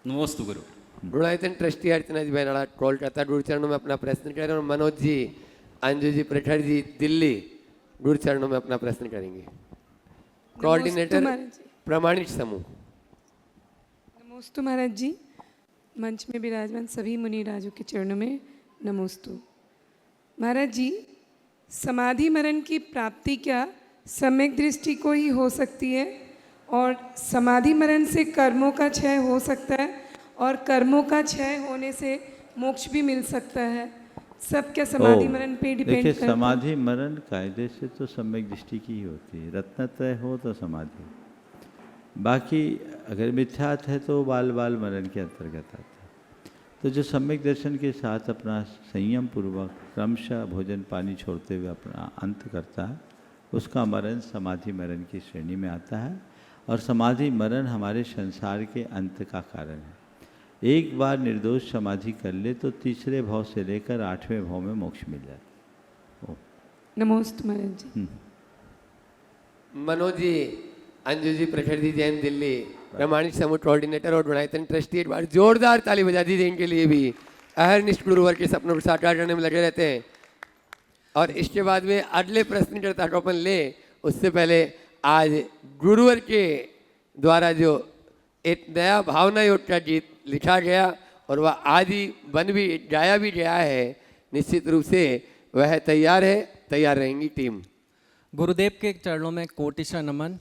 Speaker 15: नमोस्तु गुरु।
Speaker 3: गुणायतन ट्रस्टी अर्चना जी बेनाडा कोलकाता, गुरु चरणों में अपना प्रश्न करें। और मनोज जी, अंजू जी प्रखर जी दिल्ली, गुरु चरणों में अपना प्रश्न करेंगे। कोऑर्डिनेटर प्रमाणित समूह।
Speaker 16: नमोस्तु महाराज जी, मंच में विराजमान सभी मुनि राजों के चरणों में नमोस्तु। महाराज जी, समाधि मरण की प्राप्ति क्या सम्यक दृष्टि को ही हो सकती है? और समाधि मरण से कर्मों का क्षय हो सकता है और कर्मों का क्षय होने से मोक्ष भी मिल सकता है। सब क्या समाधि मरण पे डिपेंड करता है?
Speaker 2: देखिए, समाधि मरण कायदे से तो सम्यक दृष्टि की ही होती है। रत्नत्रय हो तो समाधि, बाकी अगर मिथ्यात है तो बाल बाल मरण के अंतर्गत आता है। तो जो सम्यक दर्शन के साथ अपना संयम पूर्वक क्रमशः भोजन पानी छोड़ते हुए अपना अंत करता है, उसका मरण समाधि मरण की श्रेणी में आता है। और समाधि मरण हमारे संसार के अंत का कारण है। एक बार निर्दोष समाधि कर ले तो तीसरे भाव से लेकर 8वें भाव में मोक्ष मिल जाता है।
Speaker 16: नमोस्तु महाराज जी।
Speaker 3: मनोज जी, अंजू जी प्रखर जी, जैन दिल्ली, प्रमाणित समूह कोऑर्डिनेटर और गुणायतन ट्रस्टी। एक बार जोरदार ताली बजा दीजिए इनके लिए भी। अहरनिष्ठ गुरुवर के सपनों को साकार करने में लगे रहते हैं। और इसके बाद में अगले प्रश्नकर्ता को अपन ले, उससे पहले आज गुरुवर के द्वारा जो एक नया भावना योग का गीत लिखा गया और वह आज ही बन भी गाया भी गया है, निश्चित रूप से वह तैयार है, तैयार रहेंगी टीम।
Speaker 17: गुरुदेव के चरणों में कोटिशा नमन,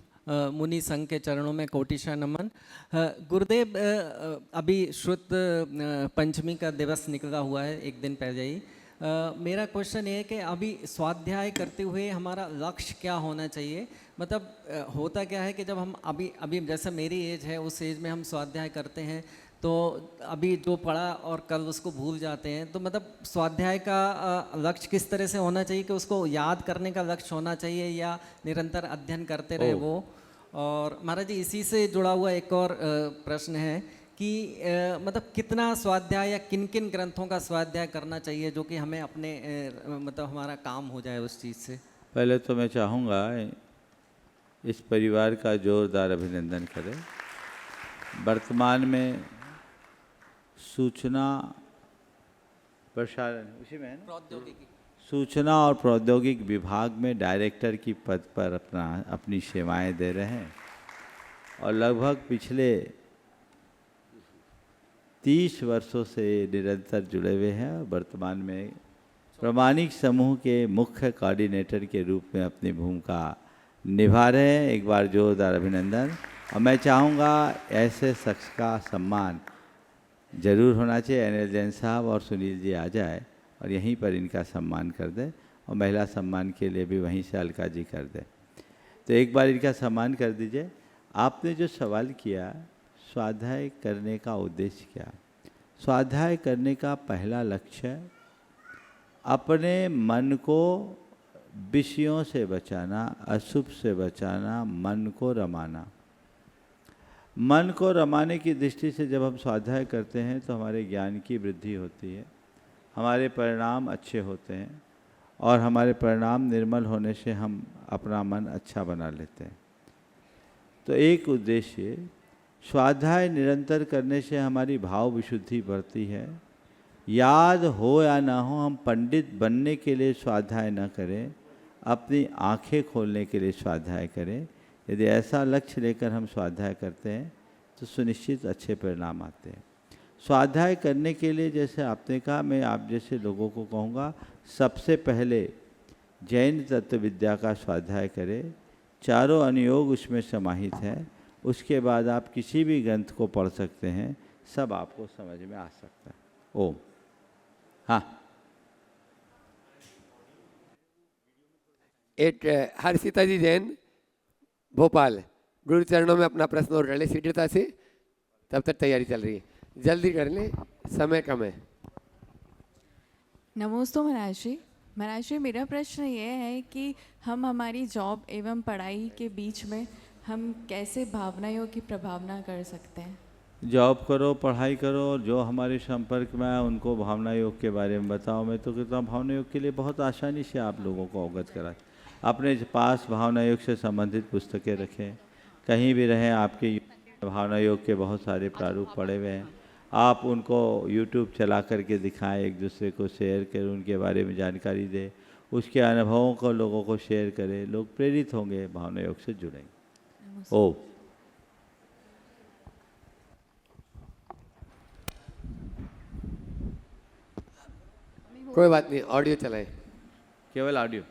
Speaker 17: मुनि संघ के चरणों में कोटिशा नमन। गुरुदेव, अभी श्रुत पंचमी का दिवस निकला हुआ है, एक दिन पहले ही। मेरा क्वेश्चन ये है कि अभी स्वाध्याय करते हुए हमारा लक्ष्य क्या होना चाहिए? मतलब होता क्या है कि जब हम अभी जैसे मेरी एज है, उस एज में हम स्वाध्याय करते हैं तो अभी जो पढ़ा और कल उसको भूल जाते हैं। तो मतलब स्वाध्याय का लक्ष्य किस तरह से होना चाहिए कि उसको याद करने का लक्ष्य होना चाहिए या निरंतर अध्ययन करते रहे वो? और महाराज जी, इसी से जुड़ा हुआ एक और प्रश्न है कि मतलब कितना स्वाध्याय या किन किन ग्रंथों का स्वाध्याय करना चाहिए जो कि हमें अपने मतलब हमारा काम हो जाए उस चीज़ से?
Speaker 2: पहले तो मैं चाहूँगा इस परिवार का जोरदार अभिनंदन करें। वर्तमान में सूचना प्रसारण उसी में है ना,
Speaker 17: प्रौद्योगिकी
Speaker 2: सूचना और प्रौद्योगिकी विभाग में डायरेक्टर की पद पर अपनी सेवाएं दे रहे हैं और लगभग पिछले 30 वर्षों से निरंतर जुड़े हुए हैं। वर्तमान में प्रामाणिक समूह के मुख्य कोऑर्डिनेटर के रूप में अपनी भूमिका निभा रहे हैं। एक बार जोरदार अभिनंदन। और मैं चाहूँगा ऐसे शख्स का सम्मान जरूर होना चाहिए। अनिल जैन साहब और सुनील जी आ जाए और यहीं पर इनका सम्मान कर दें और महिला सम्मान के लिए भी वहीं से अलका जी कर दें। तो एक बार इनका सम्मान कर दीजिए। आपने जो सवाल किया, स्वाध्याय करने का उद्देश्य क्या? स्वाध्याय करने का पहला लक्ष्य अपने मन को विषयों से बचाना, अशुभ से बचाना, मन को रमाना। मन को रमाने की दृष्टि से जब हम स्वाध्याय करते हैं तो हमारे ज्ञान की वृद्धि होती है, हमारे परिणाम अच्छे होते हैं और हमारे परिणाम निर्मल होने से हम अपना मन अच्छा बना लेते हैं। तो एक उद्देश्य, स्वाध्याय निरंतर करने से हमारी भाव विशुद्धि बढ़ती है। याद हो या ना हो, हम पंडित बनने के लिए स्वाध्याय न करें, अपनी आंखें खोलने के लिए स्वाध्याय करें। यदि ऐसा लक्ष्य लेकर हम स्वाध्याय करते हैं तो सुनिश्चित अच्छे परिणाम आते हैं। स्वाध्याय करने के लिए जैसे आपने कहा, मैं आप जैसे लोगों को कहूँगा, सबसे पहले जैन तत्व विद्या का स्वाध्याय करें। चारों अनुयोग उसमें समाहित है। उसके बाद आप किसी भी ग्रंथ को पढ़ सकते हैं, सब आपको समझ में आ सकता है। ओम। हाँ,
Speaker 3: एक हर्षिता जी जैन भोपाल, गुरु चरणों में अपना प्रश्न और रले शीघ्रता से, तब तक तैयारी चल रही है, जल्दी कर लें, समय कम है।
Speaker 18: नमोस्तु महाराज जी। महाराज जी, मेरा प्रश्न ये है कि हम हमारी जॉब एवं पढ़ाई के बीच में हम कैसे भावना योग की प्रभावना कर सकते हैं?
Speaker 2: जॉब करो, पढ़ाई करो और जो हमारे संपर्क में आए उनको भावना योग के बारे में बताओ। मैं तो कहता हूँ भावना योग के लिए बहुत आसानी से आप लोगों को अवगत कराएं। अपने पास भावना योग से संबंधित पुस्तकें रखें, कहीं भी रहें आपके भावना योग के बहुत सारे प्रारूप पड़े हुए हैं। आप उनको YouTube चला करके दिखाएं, एक दूसरे को शेयर करें, उनके बारे में जानकारी दें, उसके अनुभवों को लोगों को शेयर करें। लोग प्रेरित होंगे, भावना योग से जुड़ेंगे। ओ
Speaker 3: कोई बात नहीं, ऑडियो चलाएं,
Speaker 2: केवल ऑडियो।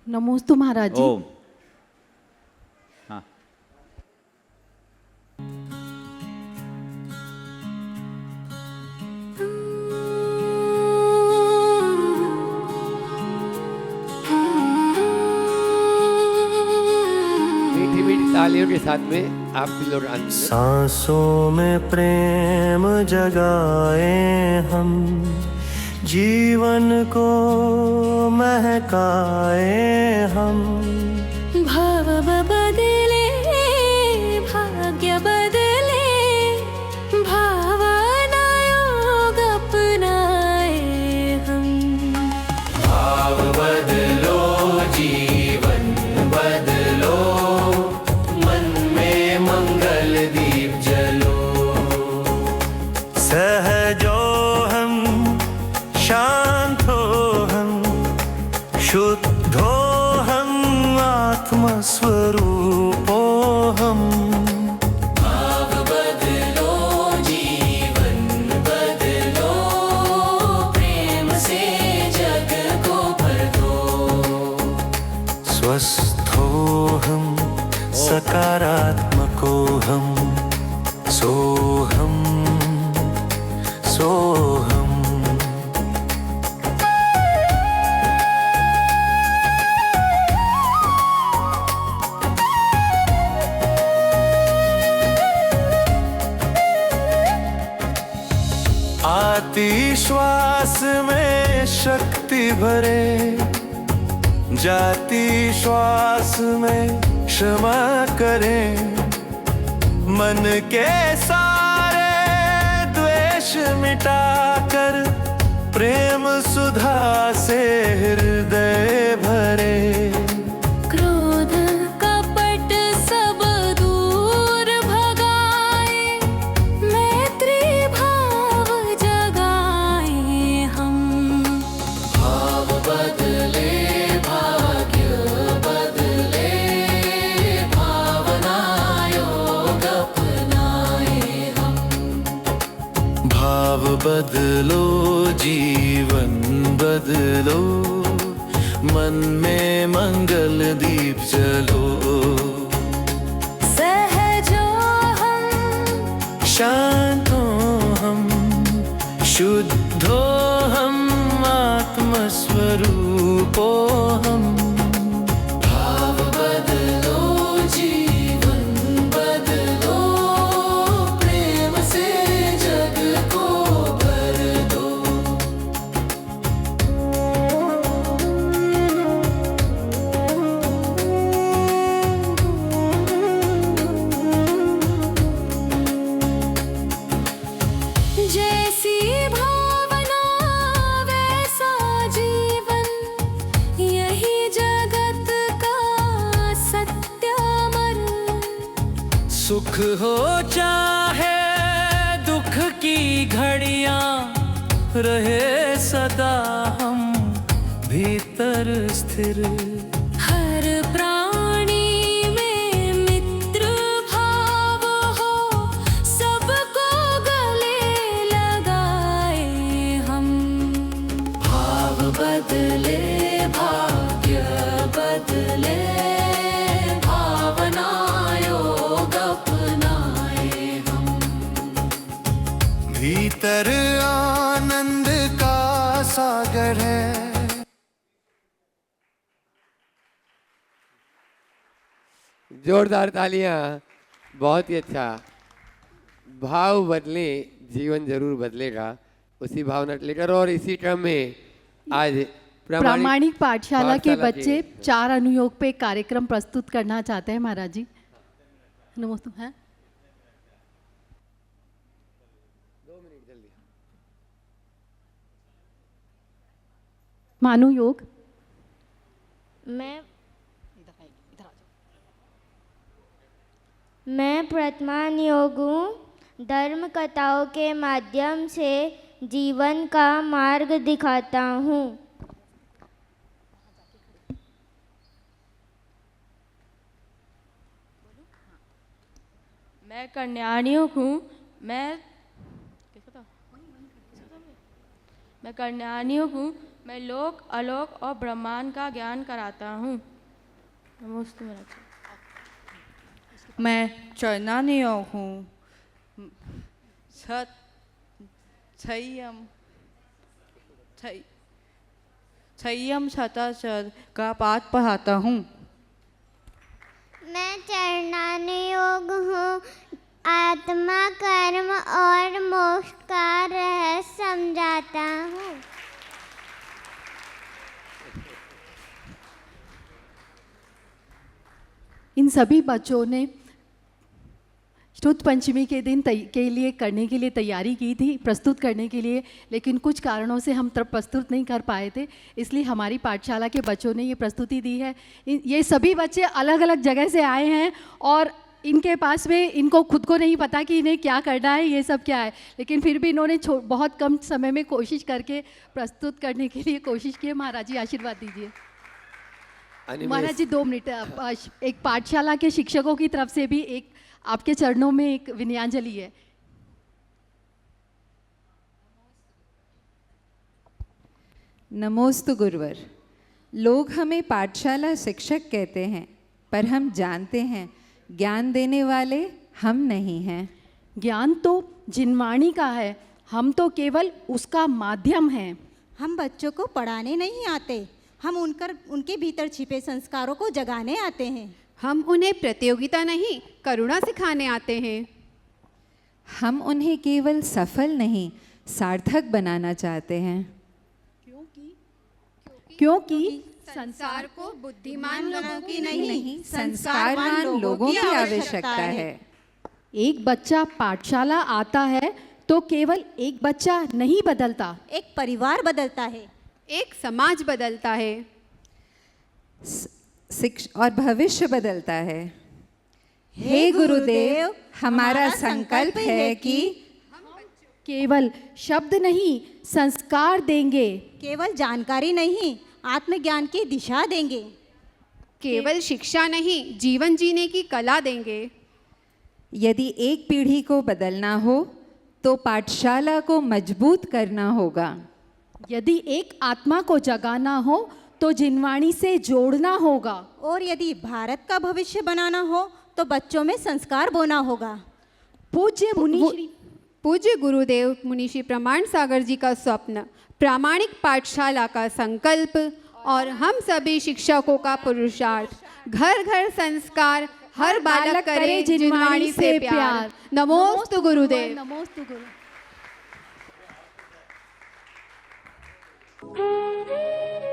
Speaker 14: नमोस्तु महाराज जी।
Speaker 2: ओम। हाँ,
Speaker 3: मीठी मीठी तालियों के साथ में आप भी लोग आनंद लें।
Speaker 9: सांसों में प्रेम जगाए हम, जीवन को महकाए हम।
Speaker 18: भाव बदले, भाग्य बदले, भावना योग अपनाए हम।
Speaker 9: भाव बदलो, जीवन बदलो, मन में मंगल दीप जलो। सहजो हम, शांतो हम, शुद्धो हम, आत्मस्वरूपो हम। भाव बदलो, जीवन बदलो, प्रेम से जग को भर दो। स्वस्थो हम, सकारात्मको हम, सोहम सोहम। आती श्वास में शक्ति भरे, जाती श्वास में क्षमा करें। मन के सारे द्वेष मिटाकर प्रेम सुधा से हृदय भरे।
Speaker 18: क्रोध कपट सब दूर भगाए,
Speaker 9: भाव बदलो जीवन बदलो, मन में मंगल दीप जलो।
Speaker 19: सहजो हम,
Speaker 9: शांतो हम, शुद्धो हम, आत्मस्वरूपो हम। भाव बदलो जीवन बदलो, प्रेम से जग को भर दो।
Speaker 19: जैसी भावना वैसा जीवन, यही जगत का सत्य अमर।
Speaker 9: सुख हो चाहे दुख की घड़ियां, रहे सदा हम भीतर स्थिर।
Speaker 19: हर प्राणी में मित्र भाव हो, सबको गले लगाए हम।
Speaker 9: भाव बदले भाग्य बदले, भावना योग अपनाए हम। भीतर आनंद का सागर है।
Speaker 3: जोरदार तालियां। बहुत ही अच्छा। भाव बदले जीवन जरूर बदलेगा, उसी भावना को लेकर। और इसी क्रम में आज
Speaker 20: प्रामाणिक पाठशाला के बच्चे 4 अनुयोग पे कार्यक्रम प्रस्तुत करना चाहते हैं महाराज जी। नमस्ते। हैं मानु योग।
Speaker 21: मैं प्रतिमान योग हूँ। धर्म कथाओं के माध्यम से जीवन का मार्ग दिखाता हूँ।
Speaker 22: मैं कल्याणी हूँ। मैं कल्याणी हूँ। मैं लोक अलोक और ब्रह्मांड का ज्ञान कराता हूँ। नमस्ते महाराज।
Speaker 23: मैं चरणानी हूँ। संयम सदाचार का पाठ पढ़ाता हूँ।
Speaker 21: मैं चरणानी योग हूँ। आत्मा कर्म और मोक्ष का रहस्य समझाता हूँ।
Speaker 20: इन सभी बच्चों ने शुद्ध पंचमी के दिन के लिए करने के लिए तैयारी की थी, प्रस्तुत करने के लिए, लेकिन कुछ कारणों से हम तब प्रस्तुत नहीं कर पाए थे, इसलिए हमारी पाठशाला के बच्चों ने ये प्रस्तुति दी है। ये सभी बच्चे अलग अलग जगह से आए हैं और इनके पास में इनको खुद को नहीं पता कि इन्हें क्या करना है, ये सब क्या है, लेकिन फिर भी इन्होंने बहुत कम समय में कोशिश करके प्रस्तुत करने के लिए कोशिश की है। महाराज जी आशीर्वाद दीजिए। महाराज जी 2 मिनट। एक पाठशाला के शिक्षकों की तरफ से भी एक आपके चरणों में एक विनयांजलि है।
Speaker 24: नमोस्तु गुरुवर। लोग हमें पाठशाला शिक्षक कहते हैं, पर हम जानते हैं ज्ञान देने वाले हम नहीं हैं।
Speaker 20: ज्ञान तो जिनवाणी का है, हम तो केवल उसका माध्यम हैं।
Speaker 25: हम बच्चों को पढ़ाने नहीं आते, हम उनके भीतर छिपे संस्कारों को जगाने आते हैं।
Speaker 26: हम उन्हें प्रतियोगिता नहीं, करुणा सिखाने आते हैं।
Speaker 24: हम उन्हें केवल सफल नहीं, सार्थक बनाना चाहते हैं।
Speaker 20: क्योंकि
Speaker 26: संसार को बुद्धिमान लोगों की
Speaker 24: नहीं, संस्कारवान लोगों की आवश्यकता है।
Speaker 20: एक बच्चा पाठशाला आता है तो केवल एक बच्चा नहीं बदलता,
Speaker 25: एक परिवार बदलता है,
Speaker 26: एक समाज बदलता है,
Speaker 24: और भविष्य बदलता है। हे गुरुदेव, हमारा संकल्प है कि
Speaker 20: केवल शब्द नहीं, संस्कार देंगे।
Speaker 25: केवल जानकारी नहीं, आत्मज्ञान की दिशा देंगे।
Speaker 26: केवल शिक्षा नहीं, जीवन जीने की कला देंगे।
Speaker 24: यदि एक पीढ़ी को बदलना हो तो पाठशाला को मजबूत करना होगा।
Speaker 20: यदि एक आत्मा को जगाना हो तो जिनवाणी से जोड़ना होगा।
Speaker 25: और यदि भारत का भविष्य बनाना हो तो बच्चों में संस्कार बोना होगा।
Speaker 26: पूज्य गुरुदेव मुनीश्री प्रमाण सागर जी का स्वप्न, प्रामाणिक पाठशाला का संकल्प और हम सभी शिक्षकों का पुरुषार्थ, घर घर संस्कार, हर बालक करे जिनवाणी से प्यार। नमोस्तु गुरुदेव।
Speaker 20: नमोस्तु गुरु।
Speaker 19: Thank you.